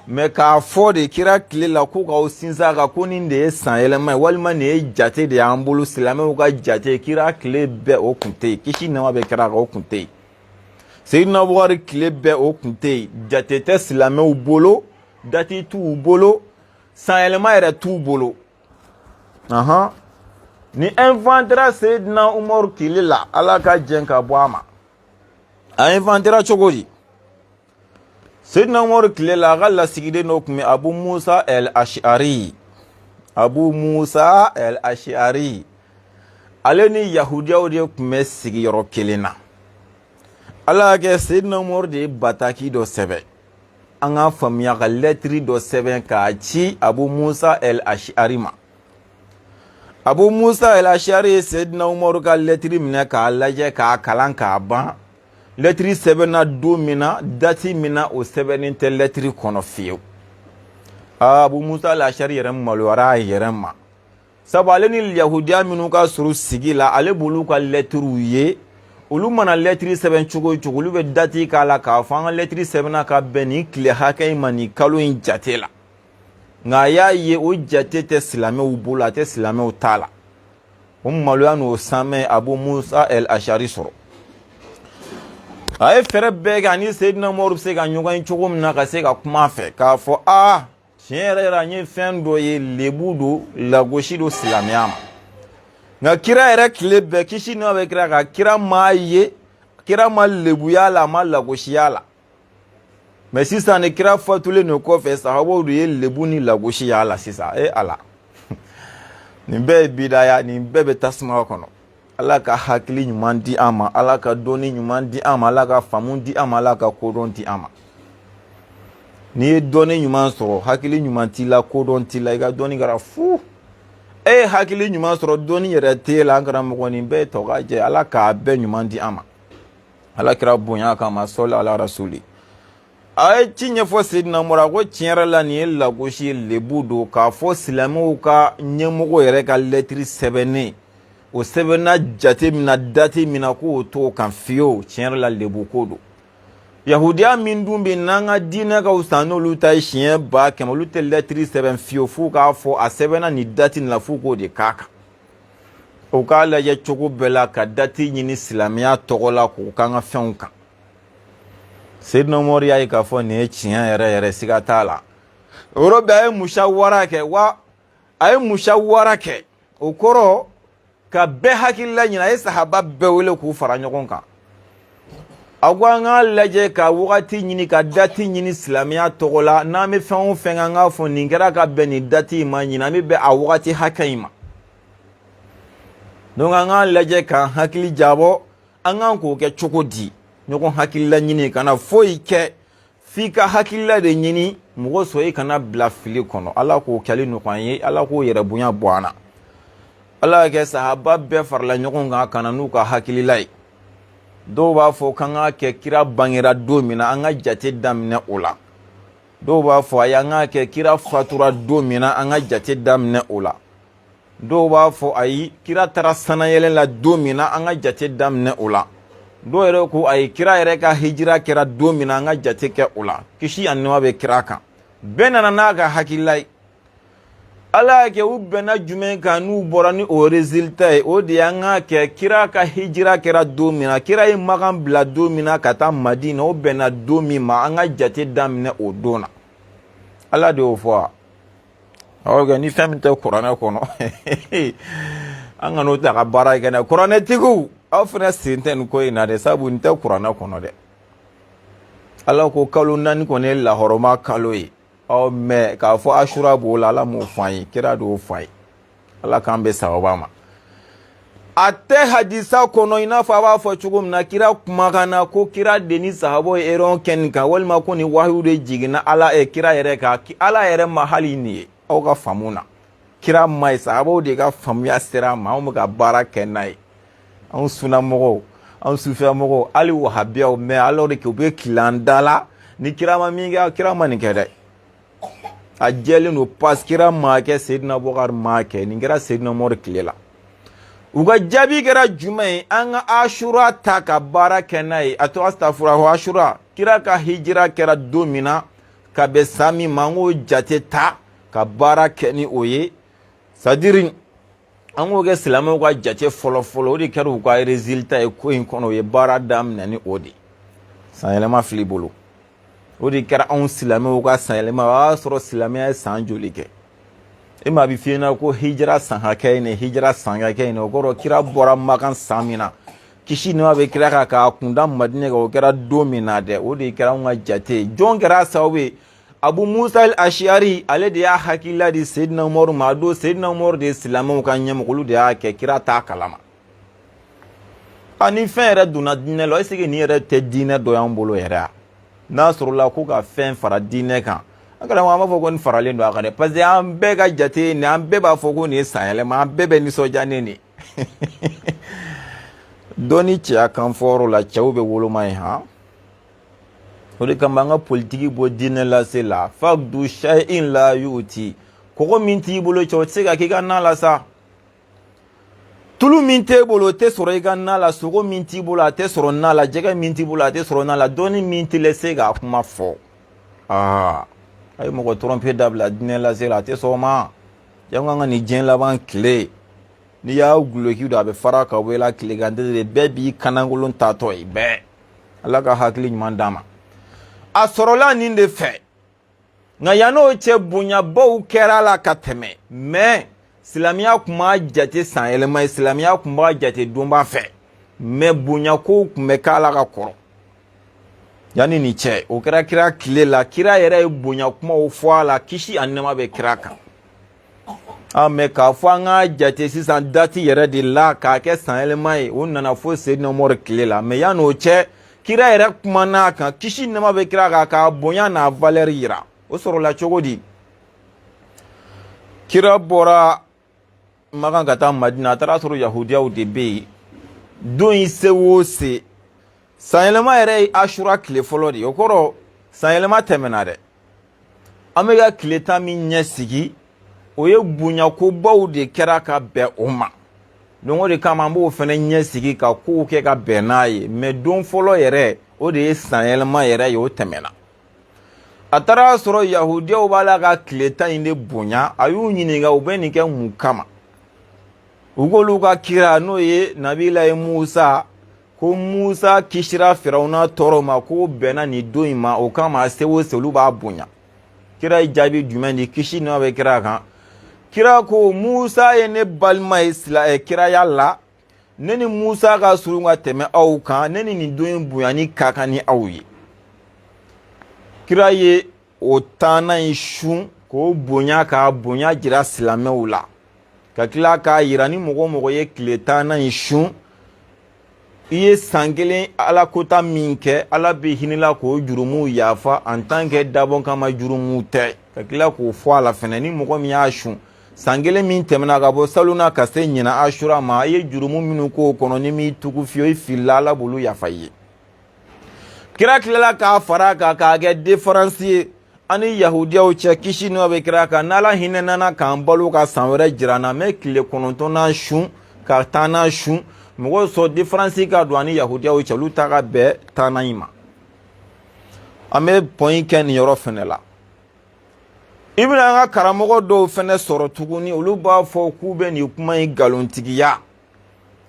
mais k'a fɔ de kira tile la ko k'aw sinsin a kan ko nin de ye san yɛlɛma ye walima nin ye jate de y'an bolo silamɛw ka jate kira tile bɛɛ o kun tɛ yen kisi nɛɛma bɛ kira kan o kun tɛ yen Seyidina Abubakar tile bɛɛ o kun tɛ yen jate tɛ silamɛw bolo date t'u bolo san yɛlɛma yɛrɛ t'u bolo ni inventera Seyidina Umaru tile la Ala ka jɛn ka bɔ a ma a inventera cogo di Seyidina Umaru tile la a ka lasigiden dɔ tun bɛ Abu Musa al-Ash'ari ale ni yahudiyaw de tun bɛ sigiyɔrɔ kelen na Ala y'a kɛ Seyidina Umaru de ye bataki dɔ sɛbɛn an ka faamuya ka lɛtiri dɔ sɛbɛn k'a ci Abu Musa al-Ash'ari ma Abu Musa al-Ash'ari ye Seyidina Umaru ka lɛtiri minɛ k'a lajɛ k'a kalan k'a ban lɛtiri sɛbɛnna don min na dati min na o sɛbɛnnen tɛ lɛtiri kɔnɔ fiyewu Abu Musa al-Ash'ari yɛrɛ maloyara a yɛrɛ ma sabu ale ni yahudiya minnu ka surun sigi la ale b'olu ka lɛtiriw ye olu mana lɛtiri sɛbɛn cogo o cogo olu bɛ dati k'a la k'a fɔ an ka lɛtiri sɛbɛnna ka bɛn nin tile hakɛ in ma nin kalo in jate la nka a y'a ye o jate tɛ silamɛw bolo a tɛ silamɛw ta la o maloya n'o sanmɛ Abu Musa al-Ash'ari sɔrɔ a ye fɛrɛ bɛɛ kɛ ani Seyidina Umaru bɛ se ka ɲɔgɔn ye cogo min na ka se ka kuma fɛ k'a fɔ tiɲɛ yɛrɛ an ye fɛn dɔ ye lebu don lagosi don silamɛya ma nka kira yɛrɛ tile bɛɛ kisi nɛɛma bɛ kira kan kira m'a ye kira ma lebuya la a ma lagosiya la mais sisan ni kira fatulen de kɔfɛ sahabaw de ye lebu ni lagosiya la sisan Ala nin bɛɛ ye bidaya nin bɛɛ bɛ tasuma kɔnɔ Ala ka hakili ɲuman di an ma Ala ka dɔnni ɲuman di an ma Ala ka faamu di an ma Ala ka kodɔn di an ma n'i ye dɔnni ɲuman sɔrɔ hakili ɲuman t'i la kodɔn t'i la i ka dɔnni kɛra fu hakili ɲuman sɔrɔ dɔnni yɛrɛ t'e la an karamɔgɔ nin bɛɛ tɔ ka jɛ ala k'a bɛɛ ɲuman di an ma ala kɛra bonya kama sɔli ala rasuli a ye ci ɲɛfɔ Seydina Umaru ko tiɲɛ yɛrɛ la nin ye lagosi ye lebu don k'a fɔ silamɛw ka ɲɛmɔgɔ yɛrɛ ka lɛtiri sɛbɛnnen o sɛbɛnna jate min na date min na k'o t'o kan fiyewu tiɲɛ yɛrɛ la lebu ko don yahudiya min dun bɛ n'an ka diinɛ ka fisa n'olu ta ye siɲɛ 100 olu tɛ lɛtiri sɛbɛn fiyewu f'u k'a fɔ a sɛbɛnna nin date nin la f'u k'o de k'a kan o k'a lajɛ cogo bɛɛ la ka date ɲini silamɛya tɔgɔ la k'o k'an ka fɛnw kan Seydina Umaru y'a ye k'a fɔ nin ye tiɲɛ yɛrɛ yɛrɛ siga t'a la o yɔrɔ bɛɛ a ye musawara kɛ wa a ye musawara kɛ o kɔrɔ ka bɛɛ hakilila ɲina a ye sahaba bɛɛ wele k'u fara ɲɔgɔn kan a ko an k'a lajɛ ka wagati ɲini ka dati ɲini silamɛya tɔgɔ la n'an bɛ fɛn o fɛn an k'a fɔ nin kɛra ka bɛn nin dati in ma ɲina an bɛ bɛn a wagati hakɛ in ma donc an k'a lajɛ k'an hakili jabɔ an k'an k'o kɛ cogo di ɲɔgɔn hakilila ɲini kana foyi kɛ f'i ka hakilila de ɲini mɔgɔ sɔrɔ i kana bila fili kɔnɔ ala k'o kɛli nɔgɔya an ye ala k'o yɛrɛ bonya bɔ an na ala y'a kɛ sahaba bɛɛ farala ɲɔgɔn kan ka na n'u ka hakilila ye dɔw b'a fɔ k'an k'a kɛ kira bangera don min na an ka jate daminɛ o la dɔw b'a fɔ ayi an k'a kɛ kira fatura don min na an ka jate daminɛ o la dɔw b'a fɔ ayi kira taara sanayɛlɛ la don min na an ka jate daminɛ o la dɔw yɛrɛ ko ayi kira yɛrɛ ka hijira kɛra don min na an ka jate kɛ o la kisi ani nɛɛma bɛ kira kan bɛɛ nana n'a ka hakilila ye ala y'a kɛ u bɛnna jumɛn kan n'u bɔra ni o résultat ye o de y'an ka kɛ kira ka hijira kɛra don min na kira ye magan bila don min na ka taa Madina o bɛnna don min ma an ka jate daminɛ o don na ala de y'o fɔ wa awɔ kɛ ni fɛn min tɛ kuranɛ kɔnɔ an ka n'o ta ka baara kɛ n'a ye kuranɛtigiw aw fana sen tɛ nin ko in na dɛ sabu nin tɛ kuranɛ kɔnɔ dɛ ala ko kalo 4 kɔni ye lahɔrɔma kalo ye mɛ k'a fɔ asura b'o la ala m'o fɔ an ye kira de y'o fɔ an ye ala k'an bɛ sababa ma a tɛ hadisa kɔnɔ i n'a fɔ a b'a fɔ cogo min na kira kumakan na ko kira de ni sahabaw ye erreur kɛ nin kan walima ko ni wahiyu de jiginna ala kira yɛrɛ kan ala yɛrɛ ma hali nin ye aw ka faamu na kira ma ye sahabaw de ka faamuya sera ma anw bɛ ka baara kɛ n'a ye anw sunnamɔgɔw anw sufiyamɔgɔw hali wahabiyaw mais alors que u bɛ tilan da la ni kira ma min kɛ kira ma nin kɛ dɛ a jɛlen don parce que kira ma kɛ Seydina Abubakar ma kɛ nin kɛra Seydina Umaru tile la u ka jaabi kɛra jumɛn ye an ka asura ta ka baara kɛ n'a ye a to astafurlah asura kira ka hijira kɛra don min na ka bɛn san min ma an k'o jate ta ka baara kɛ ni o ye c'est à dire an k'o kɛ silamɛw ka jate fɔlɔ-fɔlɔ o de kɛra u ka résultat ye ko in kɔnɔ u ye baara daminɛ ni o de sanyɛlɛma fili bolo o de kɛra anw silamɛw ka sanyɛlɛma o y'a sɔrɔ silamɛya ye san joli kɛ e ma a bɛ f'i ɲɛna ko hijira san hakɛ in hijira san hakɛ in o kɔrɔ kira bɔra Makan san min na kisi nɛɛma bɛ kira kan k'a kunda Madinɛ kan o kɛra don min na dɛ o de kɛra anw ka jate ye jɔn kɛra sababu ye Abu Musa al-Ash'ari ale de y'a hakilila di Seydina Umaru ma a don Seydina Umaru de ye silamɛw ka ɲɛmɔgɔ olu de y'a kɛ kira t'a kalama ni fɛn yɛrɛ donna diinɛ la est-ce que nin yɛrɛ tɛ diinɛ dɔ y'an bolo yɛrɛ a n'a sɔrɔla ko ka fɛn fara diinɛ kan an karamɔgɔ an b'a fɔ ko nin faralen don a kan dɛ parce que an bɛɛ ka jate nin an bɛɛ b'a fɔ ko nin ye sanyɛlɛma an bɛɛ bɛ nisɔndiya ni nin dɔnni cɛya kan fɔyɔrɔ la cɛw bɛ woloma yen han o de kama an ka politiki bɔ diinɛ lase la fagdu shay'in la yu'ti kɔgɔ min t'i bolo cɛ o tɛ se ka k'i ka na la sa tulu min t'e bolo o tɛ sɔrɔ i ka na la sogo min t'i bolo a tɛ sɔrɔ na la jɛgɛ min t'i bolo a tɛ sɔrɔ na la dɔnni min t'i la se k'a kuma fɔ a ye mɔgɔ tromper dabila diinɛ lase la a tɛ sɔn o ma jango an ka nin diɲɛ laban tile n'i y'a guloki don a bɛ fara ka bɔ i la tile kan de bɛɛ b'i kanagolon tatɔ ye bɛɛ ala ka hakili ɲuman d'a ma a sɔrɔla nin de fɛ nka yan n'o cɛ bonyabaw kɛra la ka tɛmɛ mais silamɛya tun b'a jate sanyɛlɛma ye silamɛya tun b'a jate donba fɛ mais bonyakow tun bɛ k'a la ka kɔrɔ yanni nin cɛ o kɛra kira tile la kira yɛrɛ ye bonya kumaw fɔ a la kisi ani nɛɛma bɛ kira kan mais k'a fɔ an ka jate sisan dati yɛrɛ de la k'a kɛ sanyɛlɛma ye o nana fo Seydina Umaru tile la mais yanni o cɛ kira yɛrɛ kumana kan kisi nɛma bɛ kira kan ka bonya n'a valeur yira o sɔrɔla cogo di kira bɔra Makan ka taa Madina a taara sɔrɔ yahudiyaw de bɛ yen don in se o se sanyɛlɛma yɛrɛ ye Ashura tile fɔlɔ de ye o kɔrɔ sanyɛlɛma tɛmɛna dɛ an bɛ ka tile 10 min ɲɛ sigi o ye bonyakobaw de kɛra ka bɛn o ma donc o de kama an b'o fana ɲɛ sigi ka kow kɛ ka bɛn n'a ye mais don fɔlɔ yɛrɛ o de ye sanyɛlɛma yɛrɛ ye o tɛmɛna a taara sɔrɔ yahudiyaw b'a la ka tile 10 in de bonya a y'u ɲininka u bɛ nin kɛ mun kama u k'olu ka kira n'o ye Nabilahi Musa ko Musa kisira Firawuna tɔɔrɔ ma ko bɛnna nin don in ma o kama se o se olu b'a bonya kira ye jaabi jumɛn di kisi nɛma bɛ kira kan kira ko Musa ye ne balima ye kiraya la ne ni Musa ka surun ka tɛmɛ aw kan ne ni nin don in bonyani ka kan ni aw ye kira ye o taana in sun k'o bonya ka bonya jira silamɛw la ka tila k'a yira ni mɔgɔ ye tile 10 in sun i ye san kelen ala kota min kɛ ala bɛ hinɛla k'o jurumu yafa en tant que dabɔ kama jurumu tɛ ka tila k'o fɔ a la fɛnɛ ni mɔgɔ min y'a sun san kelen min tɛmɛna ka bɔ saluna ka se ɲina Ashura ma i ye jurumu minnu k'o kɔnɔ ni m'i tugu fiyewu i filila ala b'olu yafa i ye kira tilala k'a fara kan k'a kɛ différence ye ani yahudiyaw cɛ kisi nɛma bɛ kira kan n'ala hinɛnana k'an balo ka san wɛrɛ jira an na mɛ tile 9 sun ka 10 sun mɔgɔw sɔn différence ka don ani yahudiyaw cɛ olu ta ka bɛn 10 in ma an bɛ point kɛ nin yɔrɔ fɛnɛ la i bɛna an ka karamɔgɔ dɔw fɛnɛ sɔrɔ tuguni olu b'a fɔ k'u bɛ nin kuma in nkalontigiya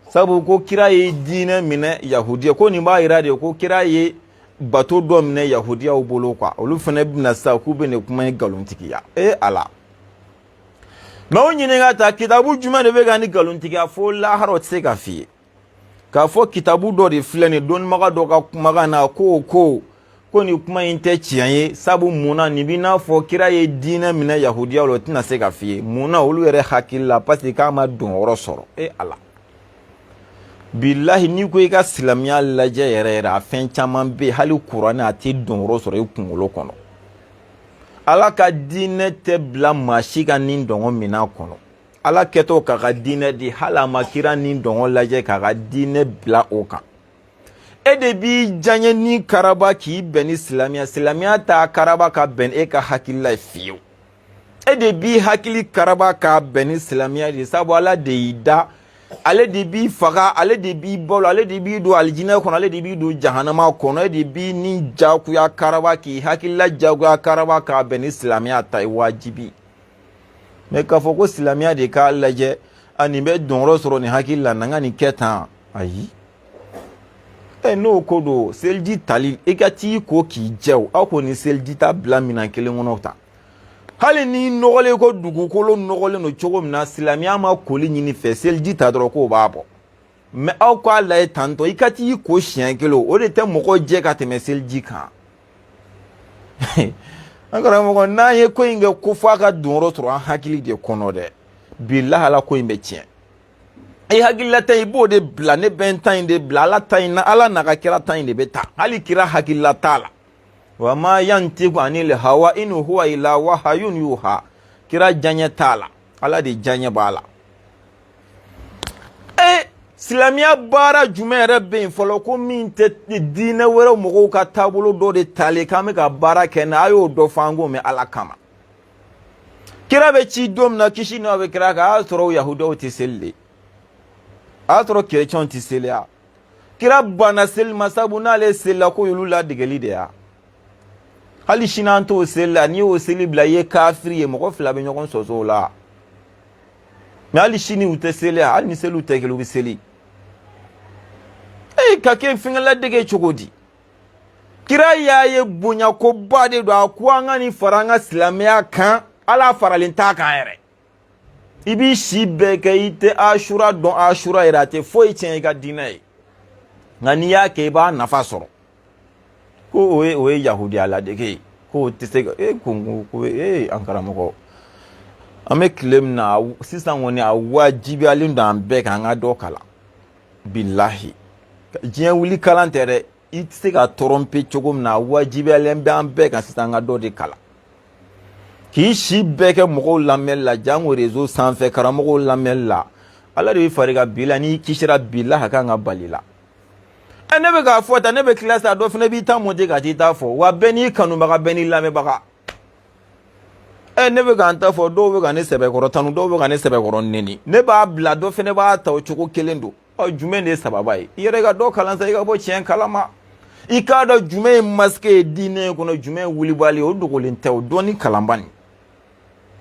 sabu ko kira ye diinɛ minɛ yahudiya ko nin b'a yira de ko kira ye bato dɔ minɛ yahudiyaw bolo quoi olu fɛnɛ bɛna sa k'u bɛ nin kuma in nkalontigiya ala mɛ o ɲininka ta kitabu jumɛn de bɛ ka nin nkalontigiya fo lahara o tɛ se ka f'i ye k'a fɔ kitabu dɔ de filɛ nin dɔnnibaga dɔ ka kumakan na ko nin kuma in tɛ tiɲɛ ye sabu munna nin b'i n'a fɔ kira ye diinɛ minɛ yahudiyaw la o tɛna se ka f'i ye munna olu yɛrɛ hakili la parce que k'a ma dɔnyɔrɔ sɔrɔ ala bilahi n'i ko i ka silamɛya lajɛ yɛrɛ a fɛn caman bɛ yen hali kuranɛ a tɛ dɔnyɔrɔ sɔrɔ i kunkolo kɔnɔ ala ka diinɛ tɛ bila maa si ka nin dɔngɔ minɛn kɔnɔ ala kɛtɔ k'a ka diinɛ di hali a ma kira nin dɔngɔ lajɛ k'a ka diinɛ bila o kan e de b'i diyaɲɛ ni karaba k'i bɛn ni silamɛya t'a karaba ka bɛn e ka hakili la fiyewu e de b'i hakili karaba k'a bɛn ni silamɛya de sabu ala de y'i da ale de b'i faga ale de b'i balo ale de b'i don alijinɛ kɔnɔ ale de b'i don jahanama kɔnɔ e de b'i ni jagoya karaba k'i hakilila jagoya karaba k'a bɛn ni silamɛya ta ye wajibi mɛ k'a fɔ ko silamɛya de k'a lajɛ nin bɛ dɔnyɔrɔ sɔrɔ nin hakili la n'an ka nin kɛ tan ayi n'o ko don seliji tali i ka t'i ko k'i jɛ aw ko ni seliji ta bila minɛn kelen kɔnɔ tan hali ni nɔgɔlen ko dugukolo nɔgɔlen don cogo min na silamɛya ma koli ɲini fɛ seliji ta dɔrɔn k'o b'a bɔ mɛ aw k'a lajɛ tantɔ i ka t'i ko siɲɛ kelen o de tɛ mɔgɔ jɛ ka tɛmɛ seliji kan an karamɔgɔ n'an ye ko in kɛ ko f'a ka donyɔrɔ sɔrɔ an hakili de kɔnɔ dɛ bilahi ala ko in bɛ tiɲɛ i hakililata i b'o de bila ne bɛ n ta in de bila ala ta in na ala n'a ka kira ta in de bɛ taa hali kira hakilila t'a la wa ma yantiqu anil hawa in huwa illa wahyun yuha kira diyaɲɛ t'a la ala de diyaɲɛ b'a la silamɛya baara jumɛn yɛrɛ bɛ yen fɔlɔ ko min tɛ diinɛ wɛrɛw mɔgɔw ka taabolo dɔ de talen k'an bɛ ka baara kɛ n'a y'o dɔ fɔ an k'o mɛn ala kama kira bɛ ci don min na kisi n'a bɛ kira kan a y'a sɔrɔ yahudiyaw tɛ seli de a y'a sɔrɔ kerecɛnw tɛ seli ya kira banna seli ma sabu n'ale selila ko y'olu ladegeli de ya hali sini an t'o seli la n'i y'o seli bila i ye kafiri ye mɔgɔ fila bɛ ɲɔgɔn sɔsɔ o la mɛ hali sini u tɛ seli hali ni seliw tɛ kelen u bɛ seli ka kɛ fɛngɛladege cogo di kira y'a ye bonyakoba de don a ko an ka nin fara an ka silamɛya kan ala faralen t'a kan yɛrɛ i b'i si bɛɛ kɛ i tɛ ashura dɔn ashura yɛrɛ a tɛ foyi tiɲɛ i ka diinɛ ye nka n'i y'a kɛ i b'a nafa sɔrɔ ko o ye yahudiya ladege ye ko o tɛ se ka ko an karamɔgɔ an bɛ tile min na sisan kɔni a wajibiyalen don an bɛɛ kan an ka dɔ kalan bilahi diɲɛ wuli kalan tɛ dɛ i tɛ se ka tromper cogo min na wajibiyalen bɛ an bɛɛ kan sisan an ka dɔ de kalan k'i si bɛɛ kɛ mɔgɔw lamɛnni la jango réseau sanfɛ karamɔgɔw lamɛnni la ala de bɛ fari ka bi la n'i kisira bi la ka kan ka bali la ne bɛ k'a fɔ tan ne bɛ classe a dɔ fana b'i ta monter ka t'i ta fɔ wa bɛɛ n'i kanubaga bɛɛ n'i lamɛnbaga ne bɛ k'an ta fɔ dɔw bɛ ka ne sɛbɛkɔrɔ tanu dɔw bɛ ka ne sɛbɛkɔrɔ neni ne b'a bila dɔ fana b'a ta o cogo kelen don jumɛn de ye sababa ye i yɛrɛ ka dɔ kalan sa i ka bɔ tiɲɛ kalama i k'a dɔn jumɛn ye masque ye diinɛ kɔnɔ jumɛn ye wulibali ye o dogolen tɛ o dɔnni kalanbani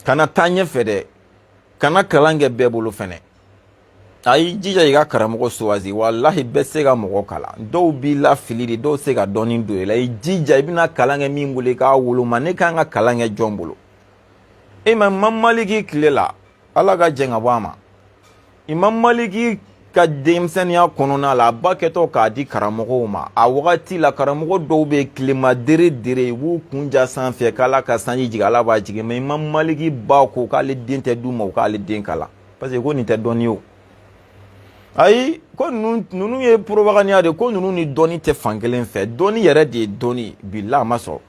kana taa ɲɛfɛ dɛ kana kalan kɛ bɛɛ bolo fɛnɛ ayi jija i ka karamɔgɔ suwazi walahi bɛɛ se ka mɔgɔ kalan dɔw b'i la fili de dɔw se ka dɔnni don i la i jija i bɛna kalan kɛ min bolo i k'a woloma ne kan ka kalan kɛ jɔn bolo Imam Maliki tile la ala ka jɛn ka bɔ a ma Imam Maliki ka denmisɛnniya kɔnɔna la a ba kɛtɔ k'a di karamɔgɔw ma a wagati la karamɔgɔ dɔw bɛ tilema dere i b'u kunja sanfɛ k'ala ka sanji jigin ala b'a jigin mais Imam Maliki ba ko k'ale den tɛ d'u ma u k'ale den kalan parce que ko nin tɛ dɔnni ye o ayi ko ninnu ye propaganda de ko ninnu ni dɔnni tɛ fankelen fɛ dɔnni yɛrɛ de ye dɔnni bilahi a ma sɔrɔ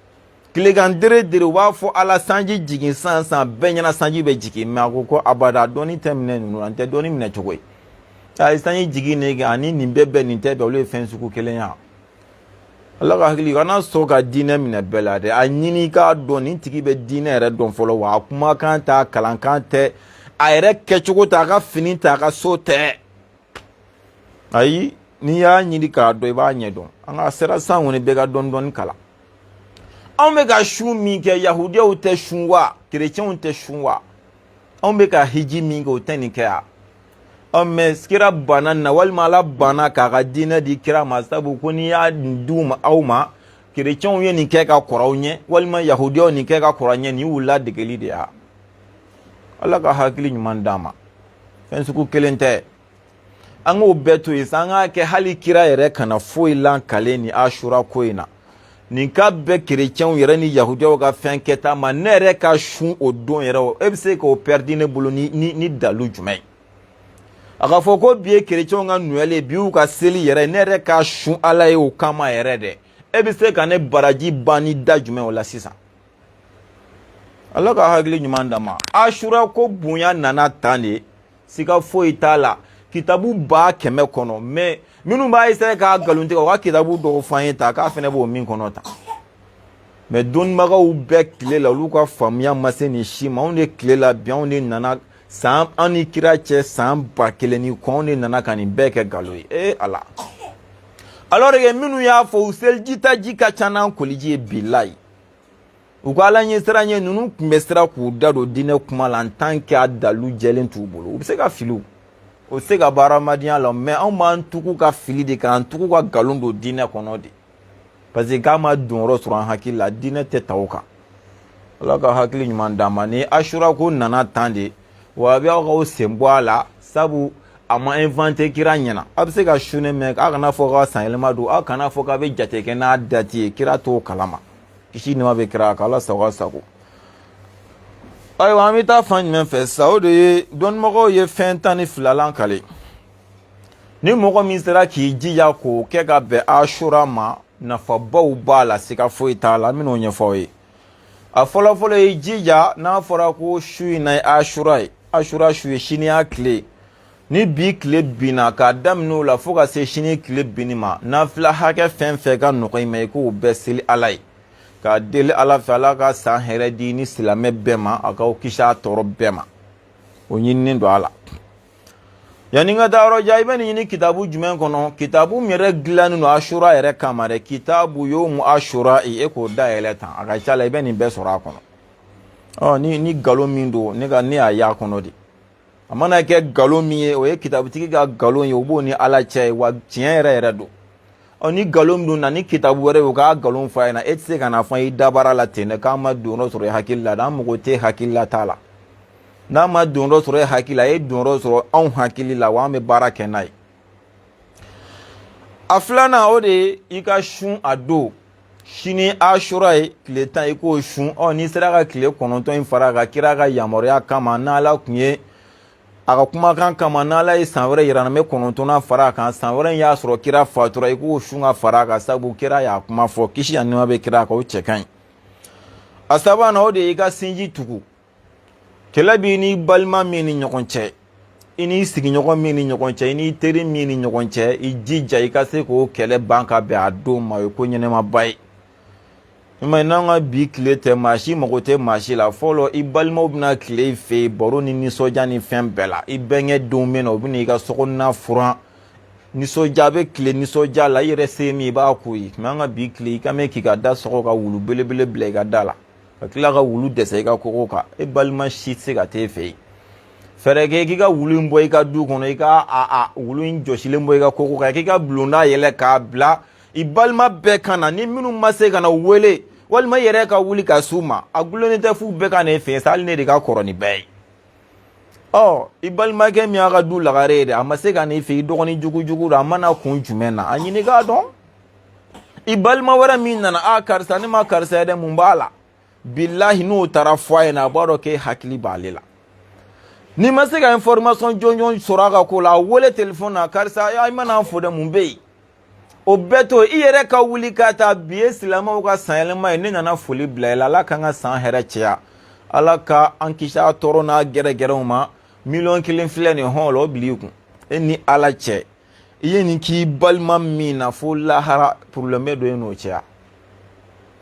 tilegan dere u b'a fɔ ala sanji jigin san bɛɛ ɲɛna sanji bɛ jigin mais a ko abada dɔnni tɛ minɛ ninnu an tɛ dɔnni minɛ cogo ye ayi sanji jigin ne kɛ ani nin bɛɛ nin tɛ bɛn olu ye fɛn sugu kelen ya ala ka hakili kana sɔn ka diinɛ minɛ bɛɛ la dɛ a ɲini k'a dɔn nin tigi bɛ diinɛ yɛrɛ dɔn fɔlɔ wa a kumakan t'a kalankan tɛ a yɛrɛ kɛcogo t'a ka fini t'a ka so tɛ ayi n'i y'a ɲini k'a dɔn i b'a ɲɛ dɔn an ka sera san kɔni bɛɛ ka dɔɔni kalan anw bɛ ka su min kɛ yahudiyaw tɛ sun wa kerecɛnw tɛ sun wa anw bɛ ka hiji min kɛ o tɛ nin kɛ ya mais kira banna na walima ala banna k'a ka diinɛ di kira ma sabu ko n'i y'a d'u ma aw ma kerecɛnw ye nin kɛ ka kɔrɔ aw ɲɛ walima yahudiyaw nin kɛ ka kɔrɔ ɲɛ nin y'u ladegeli de ya ala ka hakili ɲuman d'an ma fɛn sugu kelen tɛ an k'o bɛɛ to yen sa an k'a kɛ hali kira yɛrɛ kana foyi lankale ni ashura ko in na nin ka bɛɛ kerecɛnw yɛrɛ ni yahudiyaw ka fɛn kɛta ma ne yɛrɛ ka sun o don yɛrɛ o e bɛ se k'o pɛridi ne bolo ni dalu jumɛn ye a ka fɔ ko bi ye kerecɛnw ka Noël ye bi y'u ka seli yɛrɛ ne yɛrɛ ka sun ala ye o kama yɛrɛ dɛ e bɛ se ka ne baraji ban ni da jumɛn o la sisan ala ka hakili ɲuman d'an ma ashura ko bonya nana tan de siga foyi t'a la kitabu 100 kɔnɔ mais minnu b'a essayer k'a nkalon tigɛ u ka kitabu dɔw f'an ye ta k'a fana b'o min kɔnɔ ta mais dɔnnibagaw bɛɛ tile la olu ka faamuya ma se nin si ma anw de tile la bi anw de nana san an ni kira cɛ san 1000 ni kɔ anw de nana ka nin bɛɛ kɛ nkalon ye ala alors que minnu y'a fɔ u selijitaji ka ca n'an koliji ye bilayi u ko ala ɲɛsira ɲɛ ninnu tun bɛ sira k'u da don diinɛ kuma la en tant que a dalu jɛlen t'u bolo u bɛ se ka fili o se ka baara madenya la mais anw b'an tugu ka fili de k'an tugu ka nkalon don diinɛ kɔnɔ de parce que k'a ma donyɔrɔ sɔrɔ an hakili la diinɛ tɛ ta o kan ala ka hakili ɲuman d'an ma ni ashura ko nana tan de wa a bɛ aw k'aw sen bɔ a la sabu a ma inventer kira ɲɛna a bɛ se ka su ne mɛn aw kana fɔ k'aw san yɛlɛma don aw kana fɔ k'aw bɛ jate kɛ n'a date ye kira t'o kalama kisi nɛɛma bɛ kira kan ala sago a sago ayiwa an bɛ taa fan jumɛn fɛ sisan o de ye dɔnnibagaw ye fɛn 12 lankale ni mɔgɔ min sera k'i jija k'o kɛ ka bɛn ashura ma nafabaw b'a la siga foyi t'a la an bɛn'o ɲɛfɔ aw ye a fɔlɔfɔlɔ ye jija n'a fɔra ko su in na ye ashura ye ashura su ye sini y'a tile ni bi tile binna k'a daminɛ o la fo ka se sini tile binni ma nafila hakɛ fɛn fɛn ka nɔgɔ i ma i k'o bɛɛ seli ala ye k'a deli ala fɛ ala ka san hɛrɛ di ni silamɛ bɛɛ ma a k'aw kisi a tɔɔrɔ bɛɛ ma o ɲininen don a la yanni n ka taa yɔrɔ jan i bɛ nin ɲini kitabu jumɛn kɔnɔ kitabu min yɛrɛ dilannen don ashura yɛrɛ kama dɛ kitabu yomu ashura e k'o dayɛlɛ tan a ka ca la i bɛ nin bɛɛ sɔrɔ a kɔnɔ ni nkalon min don ne y'a y'a kɔnɔ de a mana kɛ nkalon min ye o ye kitabutigi ka nkalon ye o b'o ni ala cɛ ye wa tiɲɛ yɛrɛ don ni nkalon min don na ni kitabu wɛrɛ ye o k'a nkalon f'a ɲɛna e tɛ se ka na fɔ i dabara la ten dɛ k'a ma donyɔrɔ sɔrɔ i hakili la an mago tɛ hakili la t'a la n'a ma donyɔrɔ sɔrɔ e hakili la e donyɔrɔ sɔrɔ anw hakili la wa an bɛ baara kɛ n'a ye a filanan o de ye i ka sun a don sini ashura ye tile 10 i k'o sun n'i sera ka tile 9 in fara a kan kira ka yamaruya kama n'ala tun ye aga kumakan kama n'ala ye san wɛrɛ yira na me kɔnɔntɔnna fara kan san wɛrɛ y'a sɔrɔ kira fatura i k'o sun ka fara kan sabu kira y'a kuma fɔ kisi ani nɛɛma bɛ kira kan o cɛ ka ɲi a sabanan o de y'i ka sinji tugu kɛlɛ b'i ni balima min ni ɲɔgɔn cɛ i n'i sigiɲɔgɔn min ni ɲɔgɔn cɛ i n'i teri min ni ɲɔgɔn cɛ i jija i ka se k'o kɛlɛ ban ka bɛn a don ma o ye ko ɲɛnɛmaba ye i ma n'an ka bi tile tɛ maa si mago tɛ maa si la fɔlɔ i balimaw bɛna tile i fɛ yen baro ni nisɔndiya ni fɛn bɛɛ la i bɛnkɛ denw bɛ na u bɛna i ka sokɔnɔna furan nisɔndiya bɛ tile nisɔndiya la i yɛrɛ se ye min i b'a k'o ye mɛ an ka bi tile i ka mɛn k'i ka da sɔgɔ ka wulu belebele bila i ka da la ka tila ka wulu dɛsɛ i ka kogo kan e balima si tɛ se ka t'e fɛ yen fɛrɛ kɛ k'i ka wulu in bɔ i ka du kɔnɔ i ka wulu in jɔsilen bɔ i ka kogo kan k'i ka bulonda yɛlɛ k'a bila i balima bɛɛ kan na ni minnu ma se ka na wele walima i yɛrɛ ka wuli ka s'u ma a gulonnen tɛ f'u bɛɛ ka na e fɛ yen sa hali ne de ka kɔrɔ ni bɛɛ ye i balimakɛ min y'a ka du lagare ye dɛ a ma se ka na e fɛ yen dɔgɔnin jugujugu la a mana kun jumɛn na a ɲini k'a dɔn i balima wɛrɛ min nana karisa ne ma karisa ye dɛ mun b'a la bilahi n'o taara fɔ a ɲɛna a b'a dɔn k'e hakili b'ale la n'i ma se ka information jɔnjɔn sɔrɔ a ka ko la a wele telefɔni na karisa i mana fɔ dɛ mun bɛ yen o bɛɛ to i yɛrɛ ka wuli ka taa bi ye silamɛw ka san yɛlɛma ye ne nana foli bila i la ala k'an ka san hɛrɛ caya ala ka an kisi a tɔɔrɔ n'a gɛrɛgɛrɛw ma 1,000,000 filɛ nin hɔn o bil'i kun e ni ala cɛ i ye nin k'i balima min na fo lahara problème dɔ ye n'o cɛya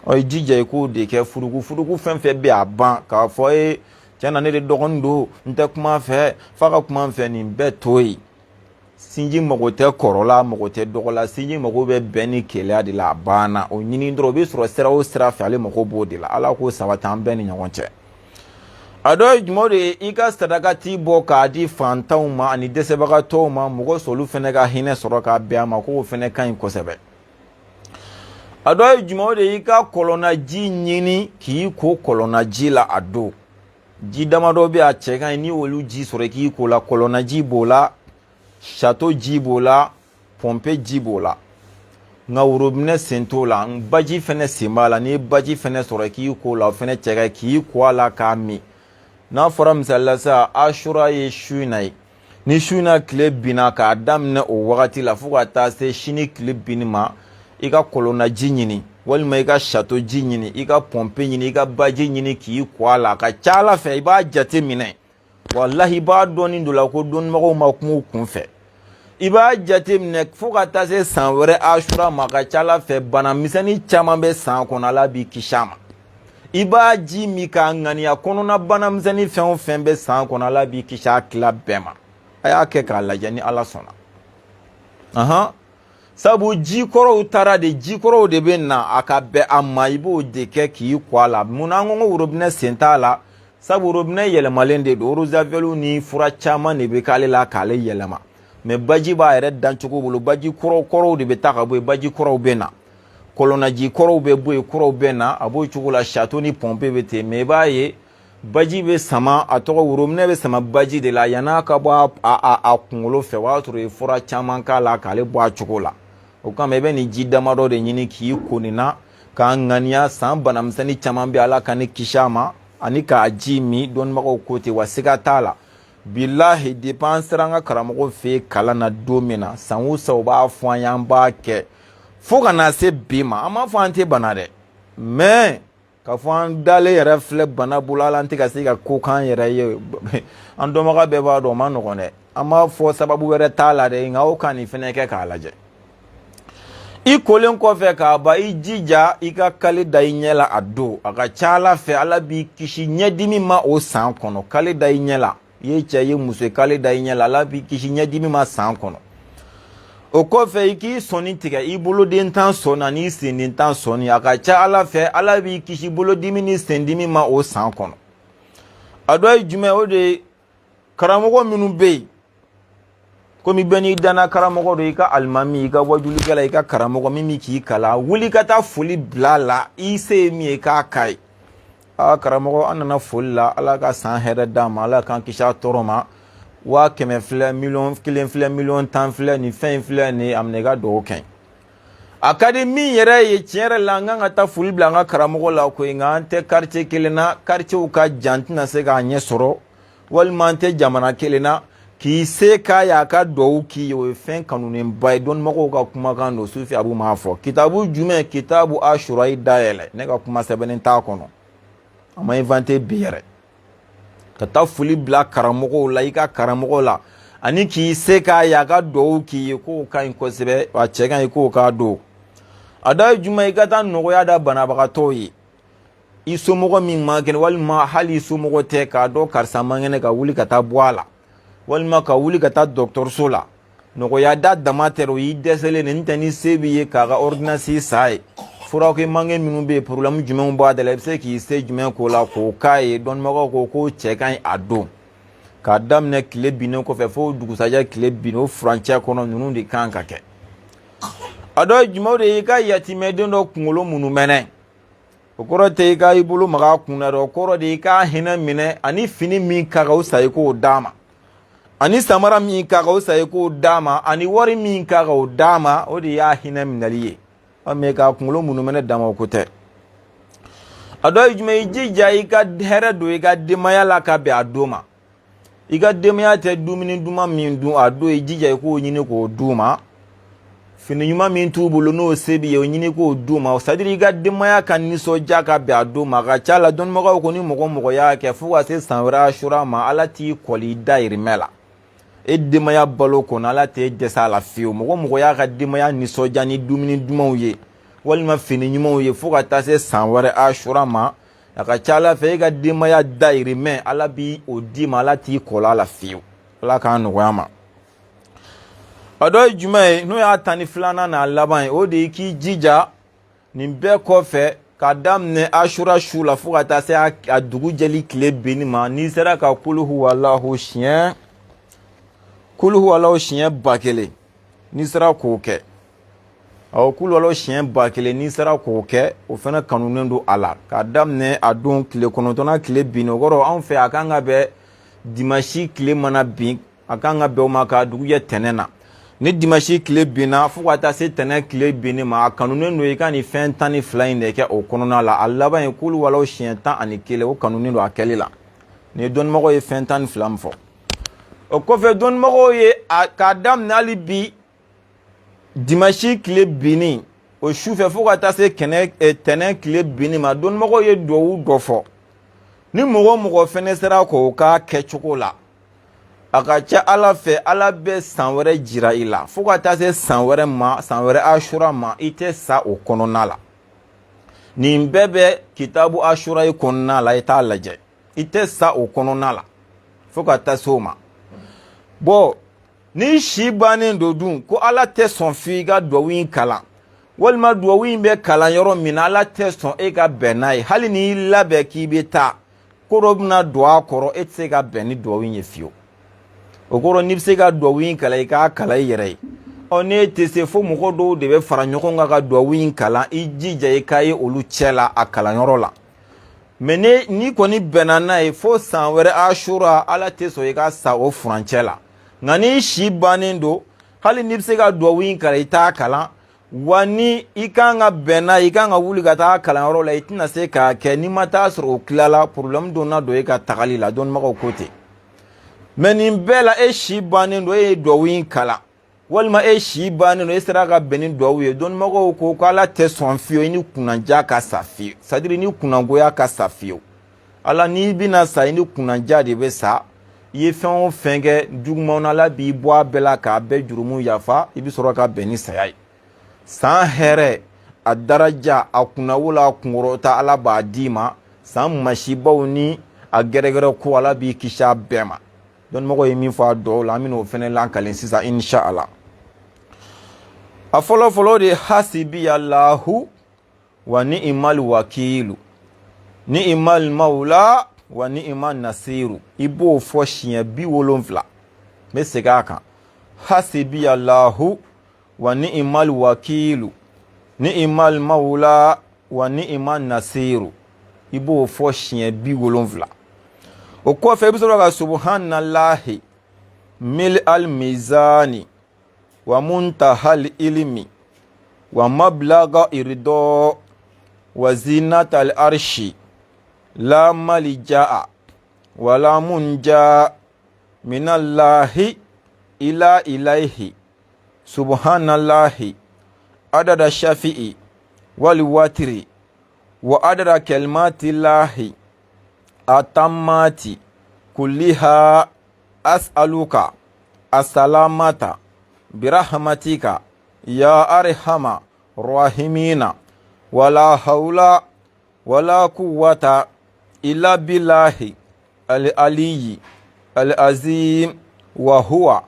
i jija i k'o de kɛ furugu fɛn fɛn bɛ a ban k'a fɔ tiɲɛ na ne de dɔgɔnin don n tɛ kuma fɛ f'a ka kuma fɛ nin bɛɛ to yen sinji mago tɛ kɔrɔla mago tɛ dɔgɔla sinji mago bɛ bɛn ni keleya de la a banna o ɲini dɔrɔn o bɛ sɔrɔ sira o sira fɛ ale mago b'o de la ala k'o sabati an bɛɛ ni ɲɔgɔn cɛ a dɔ ye jumɛn de ye i ka sadaka t'i bɔ k'a di fantanw ma ani dɛsɛbagatɔw ma mɔgɔ sɔlu fɛnɛ ka hinɛ sɔrɔ k'a bɛn a ma k'o fɛnɛ ka ɲi kosɛbɛ a dɔ ye jumɛn de ye i ka kɔlɔnnaji ɲini k'i ko kɔlɔnnaji la a don ji damadɔ bɛ a cɛ ka ɲi ni olu ji sɔrɔ i k'i ko la kɔlɔnnaji b'o la château ji b'o la pompe ji b'o la nka worobinɛ sen t'o la baji fɛnɛ sen b'a la n'i ye baji fɛnɛ sɔrɔ k'i ko la o fɛnɛ cɛ ka k'i ko a la k'a min n'a fɔra misali la sa asura ye su in na ye ni su in na tile binna k'a daminɛ o wagati la fo ka taa se sini tile binni ma i ka kɔlɔnnaji ɲini walima i ka château ji ɲini i ka pompe ɲini i ka baji ɲini k'i ko a la a ka ca ala fɛ i b'a jate minɛ wallahi i b'a dɔɔnin dɔ la ko dɔnnibagaw ma kuma u kun fɛ i b'a jate minɛ fo ka taa se san wɛrɛ asura ma a ka ca ala fɛ bana misɛnnin caman bɛ san kɔnɔ ala b'i kisi a ma i b'a ji min k'a ŋaniya kɔnɔna bana misɛnnin fɛn o fɛn bɛ san kɔnɔ ala b'i kisi a tila bɛɛ ma a y'a kɛ k'a lajɛ ni ala sɔnna sabu jikɔrɔw taara de jikɔrɔw de bɛ na a ka bɛn a ma i b'o de kɛ k'i ko a la munna an ko ko worobinɛ sen t'a la sabu worobinɛ yɛlɛmalen de don rosavelu ni fura caman de bɛ k'ale la k'ale yɛlɛma mɛ baji b'a yɛrɛ dan cogo bolo baji kɔrɔw de bɛ taa ka bɔ yen baji kɔrɔw bɛ na kɔlɔnnaji kɔrɔw bɛ bɔ yen kɔrɔw bɛ na a b'o cogo la château ni pompe bɛ ten mɛ i b'a ye baji bɛ sama a tɔgɔ worobinɛ bɛ sama baji de la yan'a ka bɔ a kunkolo fɛ o y'a sɔrɔ i ye fura caman k'a la k'ale bɔ a cogo la o kama i bɛ nin ji damadɔ de ɲini k'i ko nin na k'a ŋaniya san banamisɛnnin caman bɛ ala ka ne kisi a ma ani k'a ji min dɔnnibagaw ko ten wa siga t'a la bilahi depuis an sera an ka karamɔgɔ fɛ yen kalan na don min na san o san u b'a fɔ an ye an b'a kɛ fo ka na se bi ma an m'a fɔ an tɛ bana dɛ mais k'a fɔ an dalen yɛrɛ filɛ bana bolo ala an tɛ ka se ka ko k'an yɛrɛ ye an dɔnbaga bɛɛ b'a dɔn o ma nɔgɔn dɛ an b'a fɔ sababu wɛrɛ t'a la dɛ nka o ka nin fɛnɛ kɛ k'a lajɛ i kolen kɔfɛ k'a ban i jija i ka kale da i ɲɛ la a don a ka ca ala fɛ ala b'i kisi ɲɛdimi ma o san kɔnɔ kale da i ɲɛ la i ye cɛ ye muso ye kale da i ɲɛ la ala b'i kisi ɲɛdimi ma san kɔnɔ o kɔfɛ i k'i sɔnni tigɛ i boloden tan sɔnna n'i senden tan sɔnni a ka ca ala fɛ ala b'i kisi bolodimi ni sendimi ma o san kɔnɔ a dɔ ye jumɛn o de ye karamɔgɔ minnu bɛ yen komi bɛɛ n'i danna karamɔgɔ dɔ i ka alimami i ka wajulikɛla i ka karamɔgɔ min bɛ k'i kalan wuli ka taa foli bila a la i se ye min ye k'a ka ye karamɔgɔ an nana foli la ala ka san hɛrɛ d'a ma ala k'an kisi a tɔɔrɔ ma 100 filɛ 1,000,000 filɛ 1,000,000 filɛ nin fɛn in filɛ nin a minɛ i ka dugawu kɛ a ka di min yɛrɛ ye tiɲɛ yɛrɛ la an kan ka taa foli bila an ka karamɔgɔ la koyi nka an tɛ quartier kelen na quartierw ka jan tɛna se k'a ɲɛ sɔrɔ walima an tɛ jamana kelen na k'i se k'a y'a ka duwawu k'i ye o ye fɛn kanunenba ye dɔnnibagaw ka kumakan don Sufi Abu m'a fɔ kitabu jumɛn kitabu Ashura i dayɛlɛ ne ka kuma sɛbɛnnen t'a kɔnɔ a ma inventé bi yɛrɛ ka taa foli bila karamɔgɔw la i ka karamɔgɔw la ani k'i se k'a y'a ka duwawu k'i ye k'o ka ɲi kosɛbɛ a cɛ ka ɲi k'o k'a don a da ye jumɛn i ka taa nɔgɔya da banabagatɔw ye i somɔgɔ min ma kɛnɛ walima hali i somɔgɔ tɛ k'a dɔn karisa man kɛnɛ ka wuli ka taa bɔ a la walima ka wuli ka taa dɔgɔtɔrɔso la nɔgɔya da dama tɛ o y'i dɛsɛlen de n'tɛ ni se b'i ye k'a ka ordonnance sa ye furaw kɛ mange minnu bɛ yen problème jumɛnw b'a da la i bɛ se k'i se jumɛn k'o la k'o k'a ye dɔnnibagaw ko k'o cɛ ka ɲi a don k'a daminɛ tile binnen kɔfɛ fo dugusajɛ tile binnen o furancɛ kɔnɔ ninnu de kan ka kɛ a dɔ ye jumɛnw de ye i ka yatimɛden dɔ kunkolo munu mɛnɛ o kɔrɔ tɛ i ka i bolo maga a kun na dɛ o kɔrɔ de i k'a hinɛ minɛ ani fini min ka kan o sa i k'o d'a ma ani samara min ka kan o sa i k'o d'a ma ani wari min ka kan o d'a ma o de y'a hinɛ minɛli ye mais k'a kunkolo munu mɛnɛ d'a ma o ko tɛ a dɔ ye jumɛn i jija i ka hɛrɛ don i ka denbaya la ka bɛn a don ma i ka denbaya tɛ dumuni duman min dun a don i jija i k'o ɲini k'o d'u ma fini ɲuman min t'u bolo n'o se b'i ye o ɲini k'o d'u ma c'est à dire i ka denbaya ka nisɔndiya ka bɛn a don ma a ka ca la dɔnnibagaw ko ni mɔgɔ mɔgɔ y'a kɛ fo ka se san wɛrɛ Ashura ma Ala t'i kɔli i dayirimɛ la e denbaya balo kɔnɔ Ala t'e dɛsɛ a la fiyewu mɔgɔ mɔgɔ y'a ka denbaya nisɔndiya ni dumuni dumanw ye walima fini ɲumanw ye fo ka taa se san wɛrɛ Ashura ma a ka ca Ala fɛ e ka denbaya dayirimɛ Ala b'i o d'i ma Ala t'i kɔlɔ a la fiyewu Ala k'a nɔgɔya ma a dɔ ye jumɛn ye n'o y'a tan ni filanan n'a laban ye o de ye k'i jija nin bɛɛ kɔfɛ k'a daminɛ Ashura su la fo ka taa se a dugu jɛli tile binni ma n'i sera ka kulu huwalahu siɲɛ 1000 n'i sera k'o kɛ kulu huwalahu siɲɛ 1000 n'i sera k'o kɛ o fana kanunen don a la k'a daminɛ a don tile 9 tile binni o kɔrɔ anw fɛ a kan ka bɛn dimanche tile mana bin a kan ka bɛn o ma k'a dugu jɛ tɛnɛn na ni dimanche tile binna fo ka taa se tɛnɛn tile binni ma a kanunen don i ka nin fɛn 12 in de kɛ o kɔnɔna la a laban ye kulu huwalahu siɲɛ 11 o kanunen don a kɛli la ni dɔnnibagaw ye fɛn 12 min fɔ o kɔfɛ dɔnnibagaw ye k'a daminɛ hali bi dimanche tile binni o sufɛ fo ka taa se tɛnɛn tile binni ma dɔnnibagaw ye duwawu dɔ fɔ ni mɔgɔ mɔgɔ fɛnɛ sera k'o k'a kɛcogo la a ka ca Ala fɛ Ala bɛ san wɛrɛ jira i la fo ka taa se san wɛrɛ ma san wɛrɛ Ashura ma i tɛ sa o kɔnɔna la nin bɛɛ bɛ kitabu Ashura i kɔnɔna la i t'a lajɛ i tɛ sa o kɔnɔna la fo ka taa se o ma bon ni si bannen don dun ko Ala tɛ sɔn f'i ka duwawu in kalan walima duwawu in bɛ kalan yɔrɔ min na Ala tɛ sɔn e ka bɛn n'a ye hali n'i labɛn k'i bɛ taa ko dɔ bɛna don a kɔrɔ e tɛ se ka bɛn ni duwawu in ye fiyewu o kɔrɔ n'i bɛ se ka duwawu in kalan i k'a kalan i yɛrɛ ye n'e tɛ se fo mɔgɔ dɔw de bɛ fara ɲɔgɔn kan ka duwawu in kalan i jija i k'a ye olu cɛ la a kalanyɔrɔ la mais n'i kɔni bɛnna n'a ye fo san wɛrɛ Ashura Ala tɛ sɔn i ka sa o furancɛ la nka ni si bannen don hali n'i bɛ se ka duwawu in kalan i t'a kalan wa ni i kan ka bɛn n'a ye i kan ka wuli ka taa kalanyɔrɔ la i tɛna se k'a kɛ n'i ma taa sɔrɔ o tilala problème donna don e ka tagali la dɔnnibagaw ko ten mais nin bɛɛ la e si bannen don e ye duwawu in kalan walima e si bannen don e sera ka bɛn ni duwawu ye dɔnnibagaw ko Ala tɛ sɔn fiyewu i ni kunnandiya ka sa fiyewu c'est à dire ni kunnangoya ka sa fiyewu Ala n'i bɛna sa i ni kunnandiya de bɛ sa i ye fɛn o fɛn kɛ jugumanw na Ala b'i bɔ a bɛɛ la k'a bɛɛ jurumu yafa i bɛ sɔrɔ ka bɛn ni saya ye san hɛrɛ a daraja a kunnawo la a kunkɔrɔta Ala b'a d'i ma san masibaw ni a gɛrɛgɛrɛ ko Ala b'i kisi a bɛɛ ma dɔnnibagaw ye min fɔ a dɔw la an bɛna o fɛnɛ lankalen sisan inshallah a fɔlɔ fɔlɔ de hasibiyallahu wa ni'mal wakilu ni'mal mawla wa ni'man nasiru i b'o fɔ siɲɛ 70 n bɛ segin a kan hasibiyallahu wa ni'mal wakilu ni'mal mawla wa ni'man nasiru i b'o fɔ siɲɛ 70 o kɔfɛ i bɛ sɔrɔ ka subhanallahi mil al mizani wa muntahal ilmi wa mablaga irdo wa zinat al arshi la malja'a wa la munja minallahi ila ilayhi subhanallahi adada shafi'i wal watri wa adada kalimatillahi atammati kulliha as'aluka assalamata birahmatika ya arhama rahimina wala hawla wala quwwata illa billahi al-aliyyi al-azim wa huwa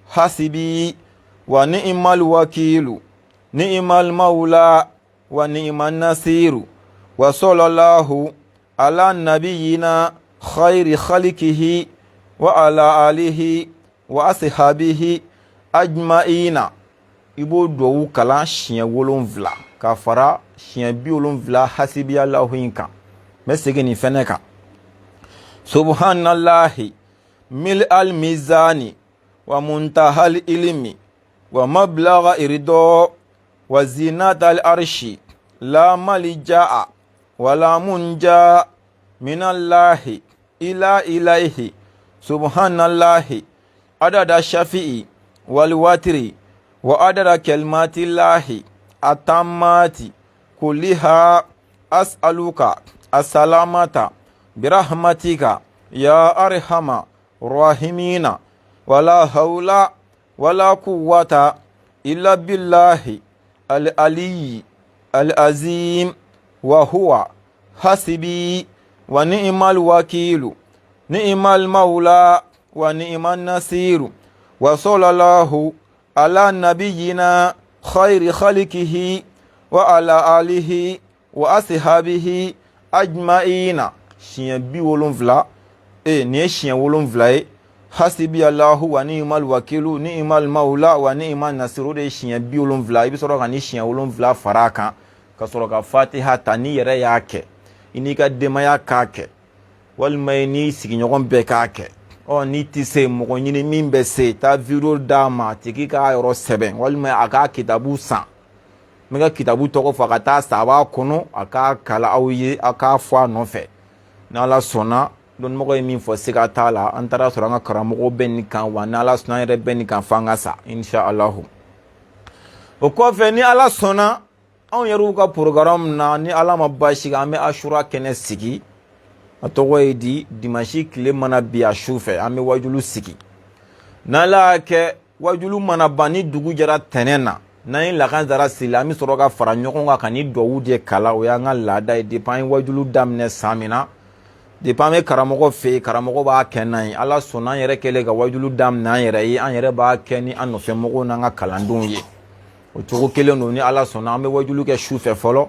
hasibi wa ni'mal wakilu ni'mal maula wa ni'man nasiru wa sallallahu ala nabiyyina khayri khaliqihi wa ala alihi wa ashabihi ajma'ina. Ibo duwawu kalan siɲɛ 7 ka fara siɲɛ 70 hasibi Allahu in kan. N bɛ segin nin fɛnɛ kan. Subhanallahi mil al mizani wa muntahal ilmi wa mablagha irdo wa zinatal arshi la malja'a wa la munja minallahi ila ilayhi subhanallahi adada shafi'i wal watri wa adada kalimatillahi atammati kulliha as'aluka assalamata birahmatika ya arhama rahimina wala hawla wala quwwata illa billahi al-aliyyi al-azim wa huwa hasibi wa ni'mal wakilu ni'mal maula wa ni'man nasiru wa sallallahu ala nabiyyina khayri khaliqihi wa ala alihi wa ashabihi ajma'ina. Siɲɛ 70 nin ye siɲɛ 7 ye. Hasibi Allahu wa ni'mal wakilu ni'mal maula wa ni'man nasiru de ye siɲɛ 70. I bɛ sɔrɔ ka ni siɲɛ 7 fara kan ka sɔrɔ ka Fatiha ta ni yɛrɛ y'a kɛ i n'i ka denbaya k'a kɛ walima i n'i sigiɲɔgɔn bɛɛ k'a kɛ. N'i tɛ se mɔgɔ ɲini min bɛ se taa video d'a ma a tigi k'a yɔrɔ sɛbɛn walima a k'a kitabu san. N bɛ ka kitabu tɔgɔ fɔ a ka taa san a b'a kɔnɔ a k'a kala aw ye a k'a fɔ a nɔfɛ. Ni Ala sɔnna dɔnnimɔgɔ ye min fɔ siga t'a la an taara sɔrɔ an ka karamɔgɔ bɛ nin kan wa ni Ala sɔnna an yɛrɛ bɛ nin kan f'an ka sa insha Allahu. O kɔfɛ ni Ala sɔnna anw yɛrɛw ka programme na ni Ala ma baasi kɛ an bɛ Ashura kɛnɛ sigi. A tɔgɔ ye di dimanche tile mana bi a su fɛ an bɛ wajulu sigi. N'Ala y'a kɛ wajulu mana ban ni dugu jɛra tɛnɛn na n'an ye lakanzara seli an bɛ sɔrɔ ka fara ɲɔgɔn kan ka ni duwawu de kala o y'an ka laada ye depuis an ye wajulu daminɛ san min na depuis an bɛ karamɔgɔ fɛ yen karamɔgɔ b'a kɛ n'an ye. Ala sɔnna an yɛrɛ kɛlen ka wajulu daminɛ an yɛrɛ ye an yɛrɛ b'a kɛ ni an nɔfɛmɔgɔw n'an ka kalandenw ye. O cogo kelen don ni Ala sɔnna an bɛ wajulu kɛ su fɛ fɔlɔ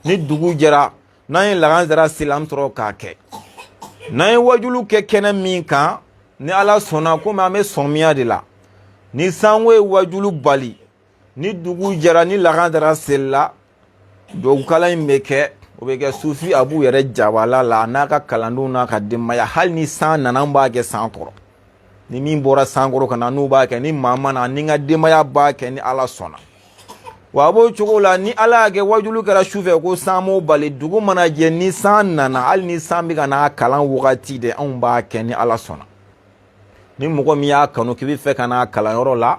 ni dugu jɛra n'an ye lakanzara seli an bɛ sɔrɔ k'a kɛ. N'an ye wajulu kɛ kɛnɛ min kan ni Ala sɔnna komi an bɛ sɔmiya de la ni sango ye wajulu bali ni dugu jɛra ni lakanzara selila dɔwukala in bɛ kɛ o bɛ kɛ sufi Abu yɛrɛ Jabala la n'a ka kalandenw n'a ka denbaya hali ni san nana an b'a kɛ san kɔrɔ ni min bɔra san kɔrɔ ka na n'u b'a kɛ ni maa ma na ni n ka denbaya b'a kɛ ni Ala sɔnna. Wa a b'o cogo la ni Ala y'a kɛ wajulu kɛra su fɛ ko san m'o bali dugu mana jɛ ni san nana hali ni san bɛ ka n'a kalan wagati de anw b'a kɛ ni Ala sɔnna. Ni mɔgɔ min y'a kanu k'i bɛ fɛ ka n'a kalanyɔrɔ la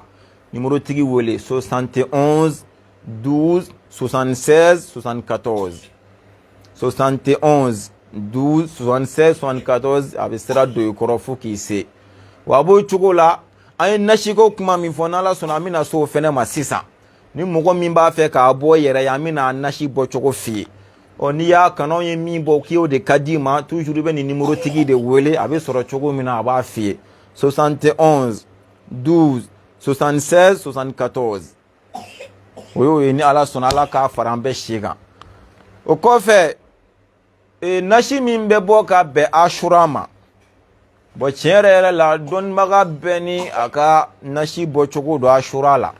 numéro tigi wele 71 12 76 74 71 12 76 74 a bɛ sira don i kɔrɔ fo k'i se. Wa a b'o cogo la an ye nasiko kuma min fɔ n'Ala sɔnna an bɛna se o fɛnɛ ma sisan. Ni mɔgɔ min b'a fɛ k'a bɔ yɛrɛ ye an bɛna nasi bɔ cogo f'i ye. N'i y'a kanu anw ye min bɔ k'i y'o de ka d'i ma toujours i bɛ nin numéro tigi de wele a bɛ sɔrɔ cogo min na a b'a f'i ye 71 12 76 74 o y'o ye ni Ala sɔnna Ala k'a fara an bɛɛ si kan. O kɔfɛ nasi min bɛ bɔ ka bɛn Ashura ma bon tiɲɛ yɛrɛ yɛrɛ la dɔnnibaga bɛɛ ni a ka nasi bɔ cogo don Ashura la.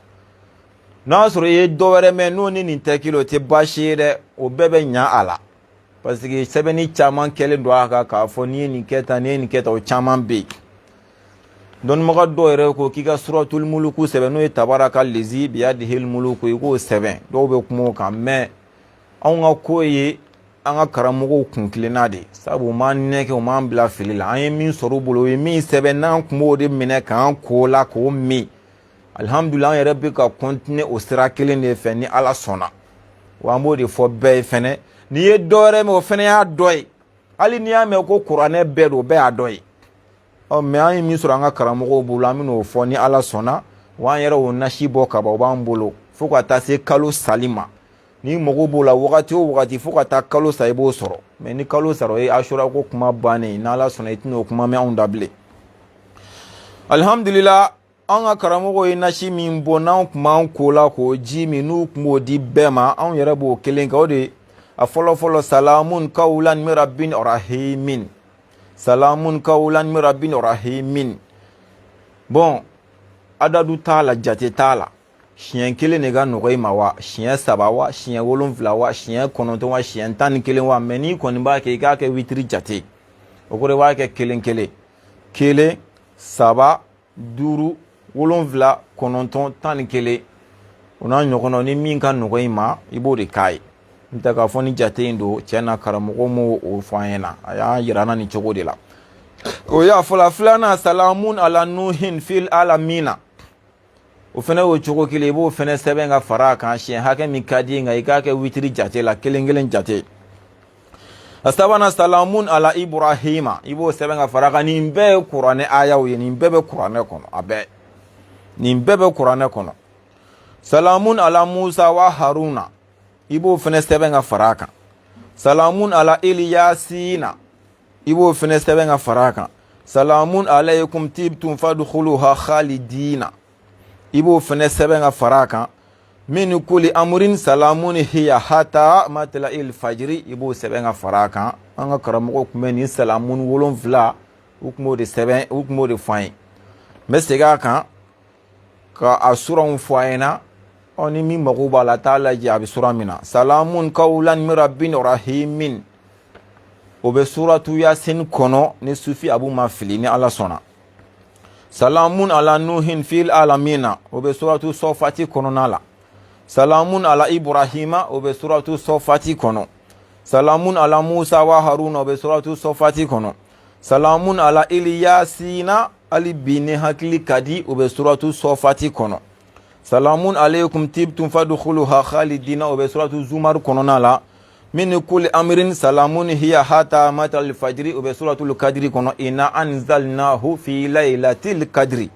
N'a sɔrɔ i ye dɔ wɛrɛ mɛn n'o ni nin tɛ kelen o tɛ baasi ye dɛ o bɛɛ bɛ ɲa a la parce que sɛbɛnni caman kɛlen don a kan k'a fɔ n'i ye nin kɛ tan n'i ye nin kɛ tan o caman bɛ yen. Dɔnnibaga dɔw yɛrɛ ko k'i ka suratul muluku sɛbɛn n'o ye tabaraka lezi biyadihil muluku i k'o sɛbɛn dɔw bɛ kuma o kan mais anw ka ko ye an ka karamɔgɔw kun kilenna de sabu u m'an nɛgɛ u m'an bila fili la an ye min sɔrɔ u bolo u ye min sɛbɛn n'an kun b'o de minɛ k'an ko la k'o min alhamdulillah an yɛrɛ bɛ ka continuer o sira kelen de fɛ ni ala sɔnna wa an b'o de fɔ bɛɛ ye fɛnɛ n'i ye dɔ wɛrɛ mɛn o fɛnɛ y'a dɔ ye hali n'i y'a mɛn ko kuranɛ bɛɛ don o bɛɛ y'a dɔ ye mɛ an ye min sɔrɔ an ka karamɔgɔw bolo an bɛn'o fɔ ni ala sɔnna wa an yɛrɛ o nasi bɔ ka ban o b'an bolo fo ka taa se kalo sali ma ni mago b'o la wagati o wagati fo ka taa kalo sa i b'o sɔrɔ mɛ ni kalo sara o ye asura ko kuma bannen n'ala sɔnna i tɛna o kuma mɛn anw da bilen alhamdulillah an ka karamɔgɔw ye nasi min bɔ n'anw tun b'an ko la k'o ji min n'u tun b'o di bɛɛ ma anw yɛrɛ b'o kelen kɛ o de a fɔlɔfɔlɔ salamun kawlan min rabbin rahimin salamun kawlan min rabbin rahimin bon adadu t'a la jate t'a la siɲɛ kelen de ka nɔgɔ i ma wa siɲɛ saba wa siɲɛ 7 wa siɲɛ 9 wa siɲɛ 11 wa mɛ n'i kɔni b'a kɛ i k'a kɛ witiri jate o kɔrɔ i b'a kɛ kelen kelen 1 3 5 7 9 11 o n'a ɲɔgɔnna ni min ka nɔgɔ i ma i b'o de k'a ye n tɛ k'a fɔ ni jate in don cɛ na karamɔgɔ m'o fɔ an ɲɛna a y'a yira na nin cogo de la o y'a fɔla filanan salamun ala nuhin fil alamina o fɛnɛ y'o cogo kelen i b'o fɛnɛ sɛbɛn ka fara a kan siɲɛ hakɛ min ka di nka i k'a kɛ witiri jate la kelen kelen jate a sabanan salamun ala ibrahima i b'o sɛbɛn ka fara a kan nin bɛɛ ye kuranɛ ayaw ye nin bɛɛ bɛ kuranɛ kɔnɔ a bɛɛ nin bɛɛ bɛ kuranɛ kɔnɔ salamun ala musa wa haruna i b'o fɛnɛ sɛbɛn ka fara a kan salamun ala iliyasina i b'o fɛnɛ sɛbɛn ka fara a kan salamun alaykum tibtum fadkhuluha khalidina i b'o fɛnɛ sɛbɛn ka fara a kan min kulli amrin salamun hiya hatta matla'il fajri i b'o sɛbɛn ka fara a kan an ka karamɔgɔ tun bɛ nin salamun 7 u tun b'o de sɛbɛn u tun b'o de fɔ an ye n bɛ segin a kan ka a suranw fɔ a ɲɛna ni min mago b'a la t'a lajɛ a bɛ sura min na salamun kawlan min rabbin rahimin o bɛ suratu yasin kɔnɔ ni sufi abu ma fili ni ala sɔnna salamun ala nuhin fil alamina o bɛ suratu sɔfati kɔnɔna la salamun ala ibrahima o bɛ suratu sɔfati kɔnɔ salamun ala musa wa haruna o bɛ suratu sɔfati kɔnɔ salamun ala iliyasina ali bi ni hakili ka di o bɛ suratu sɔfati kɔnɔ salamun alaykum tibtum fadkhuluha khalidina o bɛ suratu zumar kɔnɔna la min kulli amrin salamun hiya hatta matal fajri o bɛ suratul kadri kɔnɔ inna anzalnahu fi laylatil kadri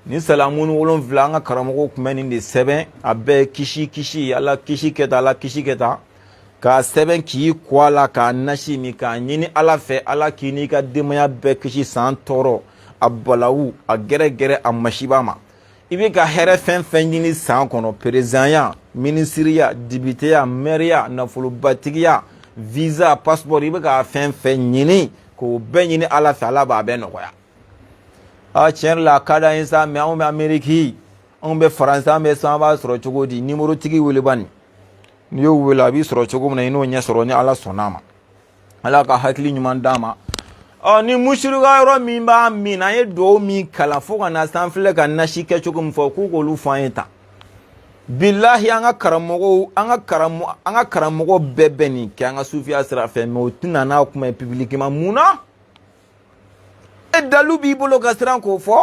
ni salamun 7 an ka karamɔgɔ tun bɛ nin de sɛbɛn a bɛɛ kisi ala kisi kɛta k'a sɛbɛn k'i kɔ a la k'a nasi min k'a ɲini ala fɛ ala k'i n'i ka denbaya bɛɛ kisi san tɔɔrɔ a balawu a gɛrɛgɛrɛ a masiba ma i bɛ ka hɛrɛ fɛn fɛn ɲini san kɔnɔ perezanya minisiriya dibiteya mɛriya nafolobatigiya visa passeport i bɛ ka fɛn fɛn ɲini k'o bɛɛ ɲini ala fɛ ala b'a bɛɛ nɔgɔya tiɲɛ yɛrɛ la a ka d'an ye sa mɛ anw bɛ ameriki anw bɛ faransi an bɛ san an b'a sɔrɔ cogo di nimero tigi wele bani n'i y'o wele a b'i sɔrɔ cogo min na i n'o ɲɛ sɔrɔ ni ala sɔnn'a ma ala ka hakili ɲuman d'a ma ni musirika yɔrɔ min b'a min an ye dugawu min kalan fo ka na san filɛ ka nasi kɛ cogo min fɔ k'u k'olu fɔ an ye tan bilahi an ka karamɔgɔ bɛɛ bɛ nin kɛ an ka sufiya sira fɛ mɛ o tɛna n'a kuma ye publiquement mun na dalu b'i bolo ka siran k'o fɔ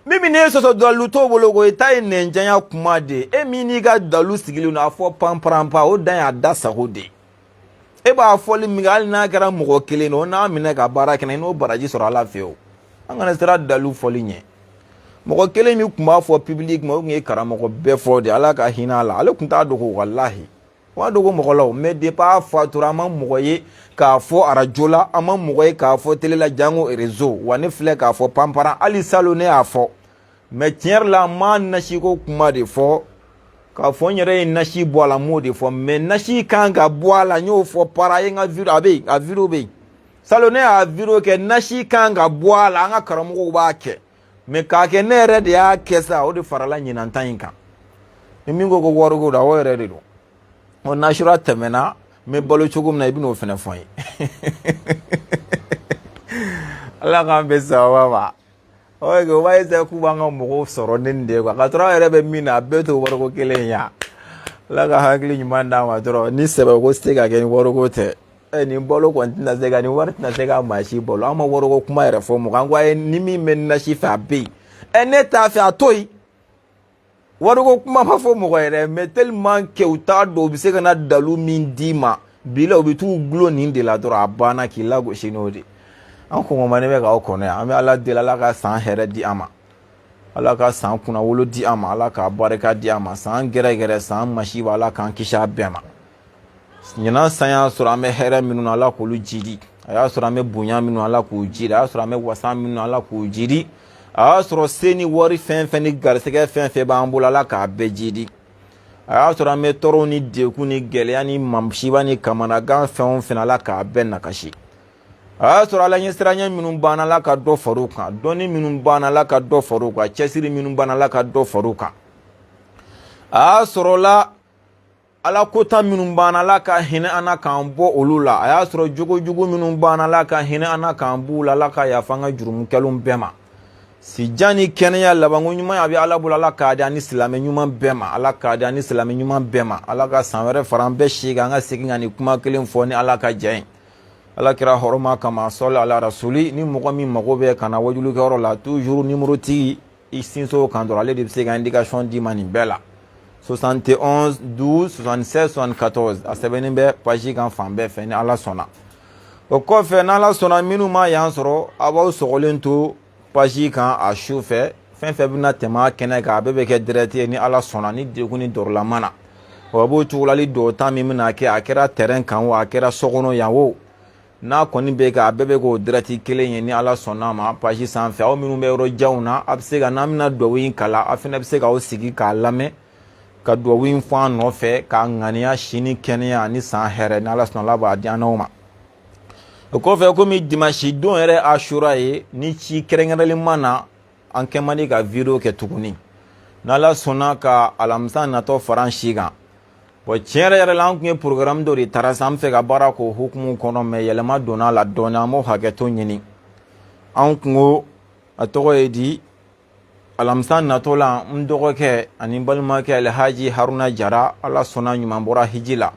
min bɛ n'e sɔsɔ dalu t'o bolo ko i ta ye nɛnjanya kuma de e min n'i ka dalu sigilen don a fɔ panparanpa o dan y'a da sago de e b'a fɔli min kɛ hali n'a kɛra mɔgɔ kelen o n'a minɛ ka baara kɛ n'o baraji sɔrɔ ala fɛ o an kana sira dalu fɔli ɲɛ mɔgɔ kelen min tun b'a fɔ publiquement o tun ye karamɔgɔ bɛɛ fɔ de ala ka hinɛ a la ale tun t'a dogo walahi o b'a dogo mɔgɔ la o mais depuis a fatura an ma mɔgɔ ye k'a fɔ arajo la an ma mɔgɔ ye k'a fɔ télé la jango réseau wa ne filɛ k'a fɔ panparan hali salon ne y'a fɔ mais tiɲɛ yɛrɛ la an ma nasiko kuma de fɔ k'a fɔ n yɛrɛ ye nasi bɔ a la n m'o de fɔ mais nasi kan ka bɔ a la n y'o fɔ para ye n ka vidéo a bɛ yen a vidéo bɛ yen salon ne y'a vidéo kɛ nasi kan ka bɔ a la an ka karamɔgɔw b'a kɛ mais k'a kɛ ne yɛrɛ de y'a kɛ sa o de farala ɲinan ta in kan ni min ko ko wariko da o yɛrɛ de don o nasura tɛmɛna n bɛ balo cogo min na i bɛn'o fɛnɛ fɔ n ye ala k'an bɛ sababa ma o b'a essayer k'u b'an ka mɔgɔw sɔrɔ ni nin de ye quoi ka sɔrɔ an yɛrɛ bɛ min na a bɛɛ t'o wariko kelen ye ala ka hakili ɲuman d'a ma dɔrɔn ni sɛbɛ ko se ka kɛ ni wariko tɛ ni balo kɔni tɛna se ka ni wari tɛna se ka maa si balo an ma wariko kuma yɛrɛ fɔ mɔgɔ an ko a ye ni min bɛ nasi fɛ a bɛ yen ne t'a fɛ a to yen wariko kuma ma fɔ mɔgɔ yɛrɛ mais tellement que u t'a dɔn u bɛ se ka na dalu min d'i ma bi la u bɛ t'u gulon nin de la dɔrɔn a banna k'i lagosi n'o de an kɔngɔmanen bɛ k'aw kɔnɔ yan an bɛ ala deli ala ka san hɛrɛ di an ma ala ka san kunnawolo di an ma ala ka barika di an ma san gɛrɛgɛrɛ san masiba ala k'an kisi a bɛɛ ma ɲinan san y'a sɔrɔ an bɛ hɛrɛ minnu na ala k'olu jidi a y'a sɔrɔ an bɛ bonya minnu ala k'u jidi a y'a sɔrɔ an bɛ wasa minnu ala k'u jidi a y'a sɔrɔ se ni wari fɛn fɛn ni garisɛgɛ fɛn fɛn b'an bolo ala k'a bɛɛ jidi a y'a sɔrɔ an bɛ tɔɔrɔ ni degun ni gɛlɛya ni masiba ni kamanagan fɛn o fɛn ala k'a bɛɛ nakasi a y'a sɔrɔ ala ɲɛ siranya minnu banna ala ka dɔ far'u kan dɔnni minnu banna ala ka dɔ far'u kan cɛsiri minnu banna ala ka dɔ far'u kan a y'a sɔrɔ la ala kota minnu banna ala ka hinɛ an na k'an bɔ olu la a y'a sɔrɔ jogojugu minnu banna ala ka hinɛ an na k'an b'u la ala ka yafa an ka jurumukɛlaw bɛɛ ma sijan ni kɛnɛya labanko ɲuman a bɛ ala bolo ala k'a di an ni silamɛ ɲuman bɛɛ ma ala k'a di an ni silamɛ ɲuman bɛɛ ma ala ka san wɛrɛ fara an bɛɛ si kan an ka segin ka nin kuma kelen fɔ ni ala ka jɛ ye ala kɛra hɔrɔma kama sɔli ala rasuli ni mɔgɔ min mago bɛ ka na wajulukɛyɔrɔ la toujours numéro tigi i sinso kan dɔrɔn ale de bɛ se ka indication d'i ma nin bɛɛ la 71 12 76 74 a sɛbɛnnen bɛ page kan fan bɛɛ fɛ ni ala sɔnna o kɔfɛ n'ala sɔnna minnu ma yan sɔrɔ a b'aw sɔgɔlen to page kan a su fɛ fɛn fɛn bɛna tɛmɛ a kɛnɛ kan a bɛɛ bɛ kɛ direct ye ni ala sɔnna ni degun ni dɔrɔlama na o b'o cogo la ni dɔw ta min bɛna kɛ a kɛra terrain kan o a kɛra sokɔnɔ yan o n'a kɔni bɛ kɛ a bɛɛ bɛ k'o direct kelen ye ni ala sɔnna ma page sanfɛ aw minnu bɛ yɔrɔ janw na a bɛ se ka n'an bɛna duwawu in kalan a fana bɛ se k'aw sigi k'a lamɛn ka duwawu in fɔ an nɔfɛ k'a ŋaniya sini kɛnɛya ani san hɛrɛ ni ala sɔnna ala b'a di an n'aw ma o kɔfɛ komi dimanche don yɛrɛ asura ye ni ci kɛrɛnkɛrɛnlen ma na an kɛ man di ka video kɛ tuguni n'ala sɔnna ka alamisa natɔ fara an si kan bon tiɲɛ yɛrɛ la an tun ye programme dɔ de taara sa an fɛ ka baara k'o hukumu kɔnɔ mais yɛlɛma donna la dɔɔni an b'o hakɛto ɲini an kun ko a tɔgɔ ye di alamisa natɔ la n dɔgɔkɛ ani n balimakɛ alhaji haruna jara ala sɔnna ɲuman bɔra hiji la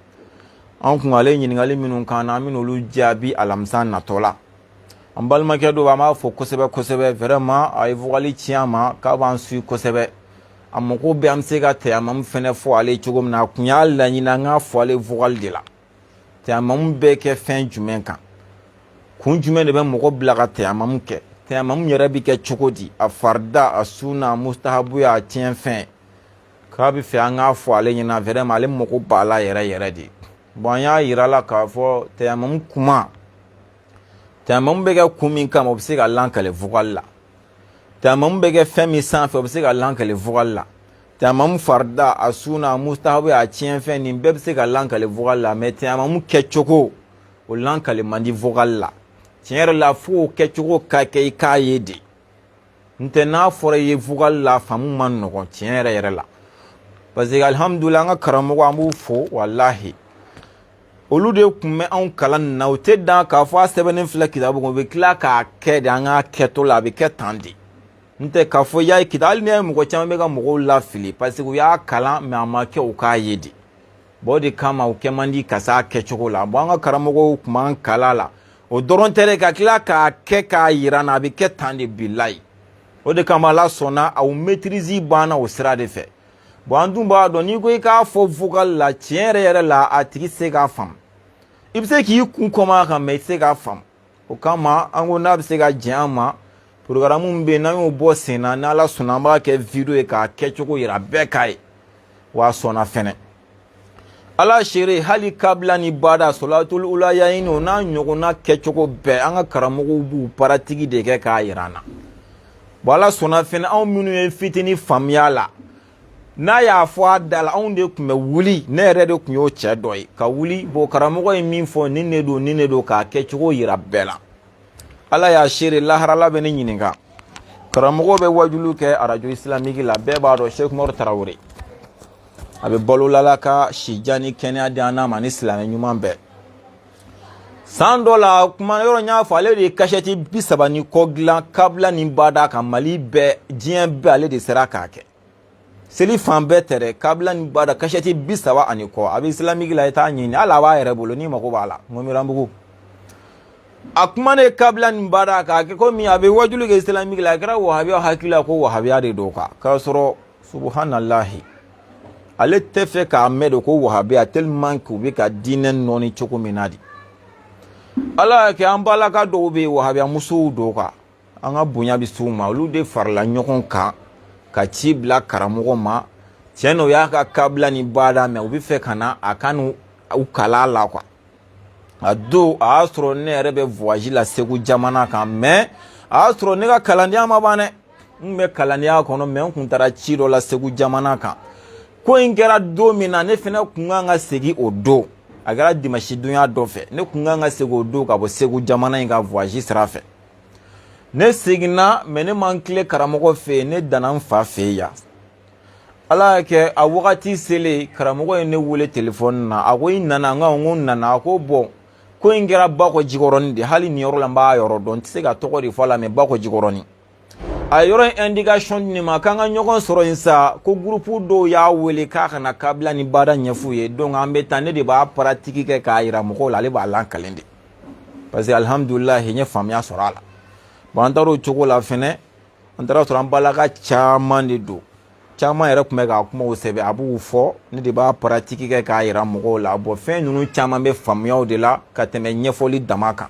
an kun ale ɲininkali minnu kan na an bɛna olu jaabi alamisa natɔ la an balimakɛ dɔ an b'a fɔ kosɛbɛ kosɛbɛ vraiment a ye vocal ci an ma k'a b'an suit kosɛbɛ a mago bɛ an bɛ se ka tɛyamamu fɛnɛ fɔ ale cogo min na a kun y'a laɲini an k'a fɔ ale vocal de la tɛyamamu bɛ kɛ fɛn jumɛn kan kun jumɛn de bɛ mɔgɔ bila ka tɛyamamu kɛ tɛyamamu yɛrɛ bɛ kɛ cogo di a farida a sunna a mustahabuya a tiɲɛ fɛn k'a bɛ fɛ an k'a fɔ ale ɲɛna vraiment ale mago b'a la yɛrɛ yɛrɛ de bon an y'a yira la k'a fɔ tɛyamamu kuma tɛyamamu bɛ kɛ kun min kama o bɛ se ka lankale vocal la tɛyamamu bɛ kɛ fɛn min sanfɛ o bɛ se ka lankale vocal la tɛyamamu farida a sunna a mustahabuya a tiɲɛ fɛn nin bɛɛ bɛ se ka lankale vocal la mais tɛyamamu kɛcogo o lankale man di vocal la tiɲɛ yɛrɛ la fo o kɛcogo ka kɛ i k'a ye de n tɛ n'a fɔra i ye vocal la faamu man nɔgɔn tiɲɛ yɛrɛ yɛrɛ la parce que alhamdulillah an ka karamɔgɔ an b'u fo walahi olu de tun bɛ anw kalan nin na u tɛ dan k'a fɔ a sɛbɛnnen filɛ kitabu kɔnɔ u bɛ tila k'a kɛ de an k'a kɛtɔ la a bɛ kɛ tan de n tɛ k'a fɔ y'a ye kitabu hali n'i y'a ye mɔgɔ caman bɛ ka mɔgɔw lafili parce que u y'a kalan mais a ma kɛ u k'a ye de bon o de kama u kɛ man di ka s'a kɛcogo la bon an ka karamɔgɔw tun b'an kala la o dɔrɔn tɛ dɛ ka tila k'a kɛ k'a yira n na a bɛ kɛ tan de bilayi o de kama ala sɔnna aw maîtrise banna o sira de fɛ bon an dun b'a dɔn n'i ko i k'a fɔ vocal la tiɲɛ yɛrɛ yɛrɛ la a tigi se k'a faamu i bɛ se k'i kun kɔmɔ a kan mais i tɛ se k'a faamu o kama an ko n'a bɛ se ka jɛn an ma programme min bɛ yen n'an y'o bɔ sen na n'ala sɔnna an b'a kɛ video ye k'a kɛcogo yira bɛɛ k'a ye wa a sɔnna fɛnɛ ala seere hali kabila ni bada solatul ulayayin o n'a ɲɔgɔnna kɛcogo bɛɛ an ka karamɔgɔw b'u paratigi de kɛ k'a yira an na bon ala sɔnna fɛnɛ anw minnu ye fitini faamuya la n'a y'a fɔ a da la anw de tun bɛ wuli ne yɛrɛ de tun y'o cɛ dɔ ye ka wuli bon karamɔgɔ ye min fɔ nin de don k'a kɛcogo yira bɛɛ la ala y'a seere laharala bɛ ne ɲininka karamɔgɔ bɛ wajulu kɛ arajo islamique la bɛɛ b'a dɔn Sheikh Umaru Tarawele a bɛ balolala ka sijan ni kɛnɛya di an ma ni silamɛ ɲuman bɛɛ san dɔ la kuma yɔrɔ n y'a fɔ ale de ye kasɛti 30 ni kɔ dilan kabila ni bada kan Mali bɛɛ diɲɛ bɛɛ ale de sera k'a kɛ seli fan bɛɛ tɛ dɛ kabila ni bada kasɛti 30 ani kɔ a bɛ islamique la i t'a ɲini hali a b'a yɛrɛ bolo ni mago b'a la Ŋɔmiranbugu a kuma ne kabila ni bada k'a kɛ komi a bɛ wajulu kɛ islamique la a kɛra wahabiya hakili la ko wahabiya de don quoi k'a sɔrɔ subhanallahi ale tɛ fɛ k'a mɛn de ko wahabiya tellement que u bɛ ka diinɛ nɔɔni cogo min na de ala y'a kɛ an balaka dɔw bɛ yen wahabiya musow don quoi an ka bonya bɛ s'u ma olu de farala ɲɔgɔn kan ka ci bila karamɔgɔ ma tiɲɛ na o y'a ka kabila ni bada mɛ u bɛ fɛ ka na a ka n'u kala la quoi a don a y'a sɔrɔ ne yɛrɛ bɛ voyage la Segu jamana kan mais a y'a sɔrɔ ne ka kalandenya ma ban dɛ n bɛ kalandenya kɔnɔ mais n kun taara ci dɔ la Segu jamana kan ko in kɛra don min na ne fana kun kan ka segin o don a kɛra dimanche donya dɔ fɛ ne kun kan ka segin o don ka bɔ Segu jamana in ka voyage sira fɛ ne seginna mais ne man tile karamɔgɔ fɛ yen ne danna n fa fɛ yan ala y'a kɛ a wagati selen karamɔgɔ ye ne wele téléphone na a ko i nana n ko n nana a ko bon ko in kɛra Bakɔ Jikɔrɔni de hali nin yɔrɔ la n b'a yɔrɔ dɔn n tɛ se ka tɔgɔ de fɔ a la mais Bakɔ Jikɔrɔni a yɔrɔ in indication di ne ma k'an ka ɲɔgɔn sɔrɔ yen sa ko groupe dɔw y'a wele k'a kana kabila ni bada ɲɛf'u ye donc an bɛ taa ne de b'a pratique kɛ k'a yira mɔgɔw la ale b'a lankalen de parce que alhamdulilahi n ye faamuya sɔrɔ a la bon an taara o cogo la fɛnɛ an taara sɔrɔ an balaka caman de don caman yɛrɛ tun bɛ k'a kumaw sɛbɛn a b'u fɔ ne de b'a pratique kɛ k'a yira mɔgɔw la bon fɛn ninnu caman bɛ faamuyaw de la ka tɛmɛ ɲɛfɔli dama kan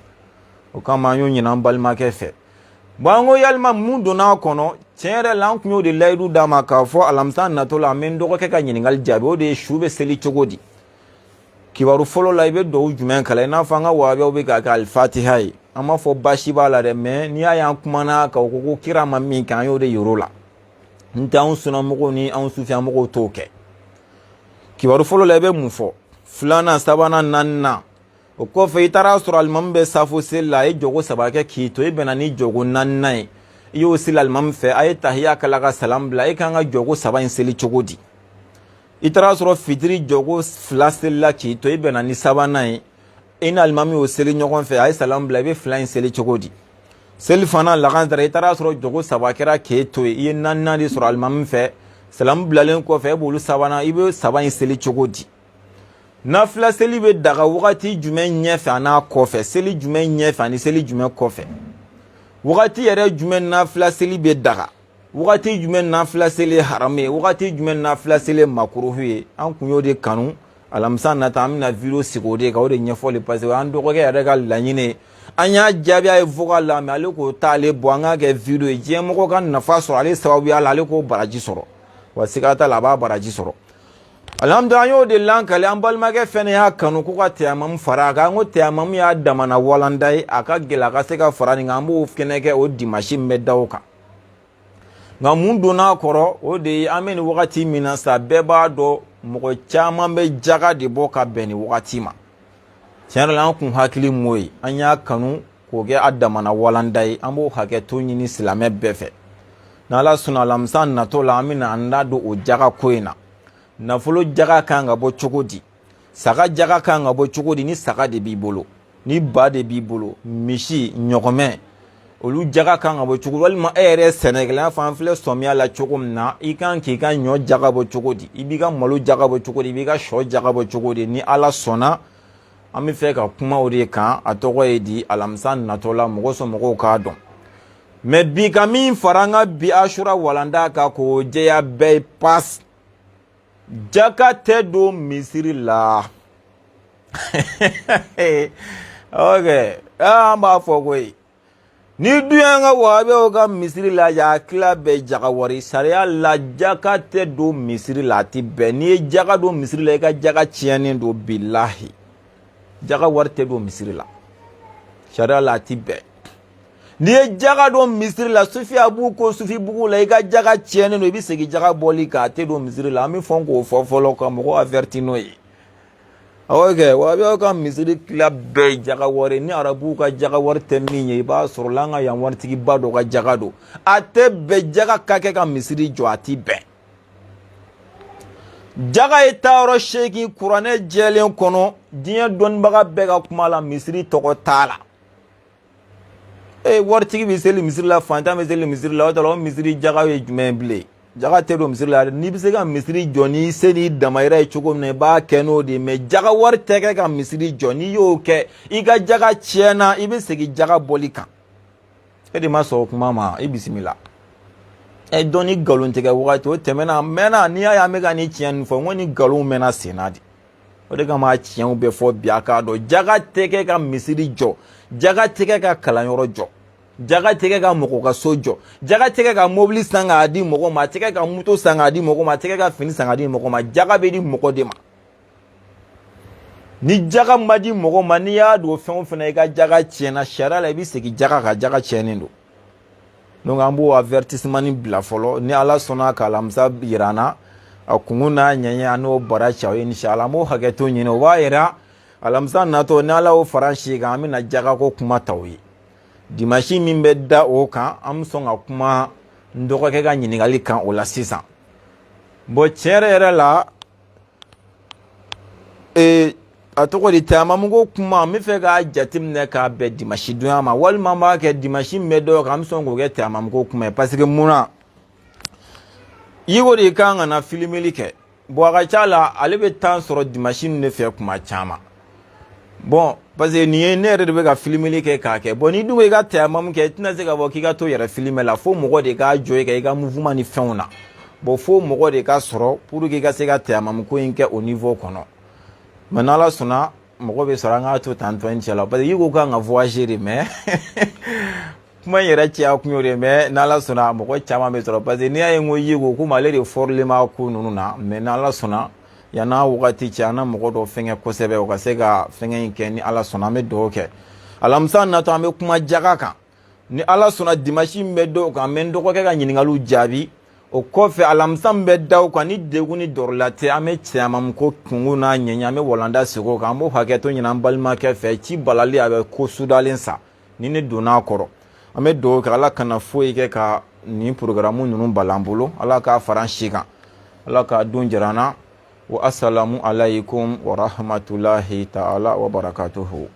o kama an y'o ɲini an balimakɛ fɛ bon an ko yalima mun donna a kɔnɔ tiɲɛ yɛrɛ la an tun y'o de layidu d'a ma k'a fɔ alamisa natɔ la an bɛ n dɔgɔkɛ ka ɲininkali jaabi o de ye su bɛ seli cogo di kibaru fɔlɔ la i bɛ dugawu jumɛn kala i n'a fɔ an ka wahabiyaw bɛ k'a kɛ alifatiha ye an m'a fɔ baasi b'a la dɛ mais n'i y'a ye an kumana kan o ko kira ma min kɛ an y'o de yir'o la n tɛ anw sunnamɔgɔw ni anw sufiyamɔgɔw t'o kɛ kibaru fɔlɔ la i bɛ mun fɔ filanan sabanan naaninan o kɔfɛ i taara sɔrɔ alimami bɛ safo seli la a ye jɔgo 3 kɛ k'i to i bɛnna ni jɔgo 4nan ye i y'o seli alimami fɛ a ye tahiya kala ka salam bila i kan ka jɔgo 3 in seli cogo di i taara sɔrɔ fitiri jɔgo 2 seli la k'i to i bɛnna ni 3nan ye i ni alimami y'o seli ɲɔgɔn fɛ a ye salam bila i bɛ 2 in seli cogo di seli fana lagan tara i taara sɔrɔ jɔgo 3 kɛra k'e to yen i ye 4nan de sɔrɔ alimami fɛ salam bilalen kɔfɛ e b'olu 3nan i bɛ 3 in seli cogo di nafila seli bɛ daga wagati jumɛn ɲɛfɛ a n'a kɔfɛ seli jumɛn ɲɛfɛ ani seli jumɛn kɔfɛ wagati yɛrɛ jumɛn nafila seli bɛ daga wagati jumɛn nafila seli ye haramu ye wagati jumɛn nafila seli ye makuruhu ye an kun y'o de kanu alamisa nata an bɛna video sigi o de kan o de ɲɛfɔli parce que an dɔgɔkɛ yɛrɛ ka laɲini ye an y'a jaabi a ye vocal la mais ale k'o t'ale bɔ an k'a kɛ video ye diɲɛ mɔgɔ ka nafa sɔrɔ ale sababuya la ale k'o baraji sɔrɔ wa siga t'a la a b'a baraji sɔrɔ alhamdulillah an y'o de lankale an balimakɛ fɛnɛ y'a kanu ko ka tɛyamamu fara a kan n ko tɛyamamu y'a damana walanda ye a ka gɛlɛ a ka se ka fara nin kan an b'o fɛnɛ kɛ o dimanche min bɛ da o kan nka mun donna a kɔrɔ o de ye an bɛ nin wagati min na sa bɛɛ b'a dɔn mɔgɔ caman bɛ jaga de bɔ ka bɛn nin wagati ma tiɲɛ yɛrɛ la an kun hakili m'o ye an y'a kanu k'o kɛ a damana walanda ye an b'o hakɛto ɲini silamɛ bɛɛ fɛ n'ala sɔnna alamisa natɔ la an bɛna an da don o jaga ko in na nafolo jaga kan ka bɔ cogo di saga jaga kan ka bɔ cogo di ni saga de b'i bolo ni ba de b'i bolo misi ɲɔgɔmɛ olu jaga kan ka bɔ cogo walima e yɛrɛ sɛnɛkɛla n'a fɔ an filɛ sɔmiya la cogo min na i kan k'i ka ɲɔ jaga bɔ cogo di i b'i ka malo jaga bɔ cogo di i b'i ka sɔ jaga bɔ cogo di ni ala sɔnna an bɛ fɛ ka kuma o de kan a tɔgɔ ye di alamisa natɔ la mɔgɔ sɔn mɔgɔw k'a dɔn mais bi ka min fara an ka bi asura walanda kan k'o jɛya bɛɛ ye pas jaka tɛ don misiri la ok an b'a fɔ koyi ni duyan ka wahabiyaw ka misiri la y'a tila bɛɛ jaga wari sariya la jaka tɛ don misiri la a ti bɛn n'i ye jaka don misiri la i ka jaka tiɲɛnen don bilahi jaka wari tɛ don misiri la sariya la a ti bɛn n'i ye jaga don misiri la sufi abu ko sufi bugu la i ka jaga tiɲɛnen don i bɛ segin jaga bɔli kan a tɛ don misiri la an bɛ fɔ k'o fɔ fɔlɔ ka mɔgɔw averti n'o ye awɔ kɛ wahabiyaw ka misiri tila bɛɛ ye jaga wari ni arabuw ka jaga wari tɛ min ye i b'a sɔrɔ la an ka yan waritigiba dɔ ka jaga don a tɛ bɛn jaga ka kɛ ka misiri jɔ a ti bɛn jaga ye taayɔrɔ 8 kuranɛ jɛlen kɔnɔ diɲɛ dɔnnibaga bɛɛ ka kuma la misiri tɔgɔ t'a la waritigi bɛ seli misiri la fantan bɛ seli misiri la o t'a la o misiri jaga ye jumɛn bilen jaga tɛ don misiri la n'i bɛ se ka misiri jɔ ni se n'i damayira ye cogo min na i b'a kɛ n'o de ye mais jaga wari tɛ kɛ ka misiri jɔ n'i y'o kɛ i ka jaga tiɲɛna i bɛ segin jaga bɔli kan e de ma sɔn o kuma ma i bisimila donc ni nkalon tigɛ wagati o tɛmɛna a mɛnna n'i y'a ye an bɛ ka nin tiɲɛ nin fɔ n ko ni nkalon mɛnna sen na de o de kama a tiɲɛw bɛ fɔ bi a k'a dɔn jaga tɛ kɛ ka misiri jɔ jaga tɛ kɛ ka kalanyɔrɔ jɔ jaga tɛ kɛ ka mɔgɔ ka so jɔ jaga tɛ kɛ ka mobili san k'a di mɔgɔ ma a tɛ kɛ ka moto san k'a di mɔgɔ ma a tɛ kɛ ka fini san k'a di mɔgɔ ma jaga bɛ di mɔgɔ de ma ni jaga ma di mɔgɔ ma n'i y'a don fɛn o fɛn na i ka jaga tiɲɛna sariya la i bɛ segin jaga kan jaga tiɲɛnen don donc an b'o avertissement ni bila fɔlɔ ni ala sɔnna ka alamisa yira an na a kungo n'a ɲɛɲɛ an n'o bara cɛ o ye inshallah an b'o hakɛto ɲini o b'a yira alamisa natɔ ni ala y'o fara an si kan an bɛna jaga ko kuma ta o ye dimanche min bɛ da o kan an bɛ sɔn ka kuma n dɔgɔkɛ ka ɲininkali kan o la sisan bon tiɲɛ yɛrɛ la a tɔgɔ de tɛ a ma mun ko kuma n bɛ fɛ k'a jateminɛ k'a bɛn dimanche donya ma walima n b'a kɛ dimanche min bɛ da o kan an bɛ sɔn k'o kɛ tɛ a ma mun ko kuma ye parce que munna Yego de kan ka na filimeli kɛ bon a ka ca la ale bɛ temps sɔrɔ dimanche nin de fɛ kuma caman bon parce que nin ye ne yɛrɛ de bɛ ka filimeli kɛ k'a kɛ bon ni dun ko i ka tɛyamamu kɛ i tɛna se ka fɔ k'i ka to yɛrɛ filime la fo mɔgɔ de k'a jɔ i kan i ka mouvement ni fɛnw na bon fo mɔgɔ de ka sɔrɔ pour que i ka se ka tɛyamamu ko in kɛ o niveau kɔnɔ mais n'ala sɔnna mɔgɔ bɛ sɔrɔ an k'a to tantɔ inchallah parce que Yego kan ka voyager de mais kuma in yɛrɛ cɛya kun y'o de mais n'ala sɔnna mɔgɔ caman bɛ sɔrɔ parce que n'i y'a ye n ko Yego komi ale de fɔrilen b'a ko ninnu na mais n'ala sɔnna yan'a wagati cɛ an na mɔgɔ dɔ fɛngɛ kosɛbɛ o ka se ka fɛngɛ in kɛ ni ala sɔnna an bɛ dugawu kɛ alamisa natɔ an bɛ kuma jaga kan ni ala sɔnna dimanche min bɛ da o kan n bɛ n dɔgɔkɛ ka ɲininkaliw jaabi o kɔfɛ alamisa min bɛ da o kan ni degun ni dɔrɔla tɛ an bɛ cɛyamamu ko kungo n'a ɲɛɲɛ an bɛ walanda sigi o kan an b'o hakɛto ɲini an balimakɛ fɛ ci balali a bɛ ko sudalen sa ni ne donna a kɔrɔ an bɛ dugawu kɛ ala kana foyi kɛ ka nin programme ninnu bala an bolo ala k'a fara an si kan ala k'a don jira an na wa assalamu alaikum wa rahmatulahi ta'ala wa barakatuhu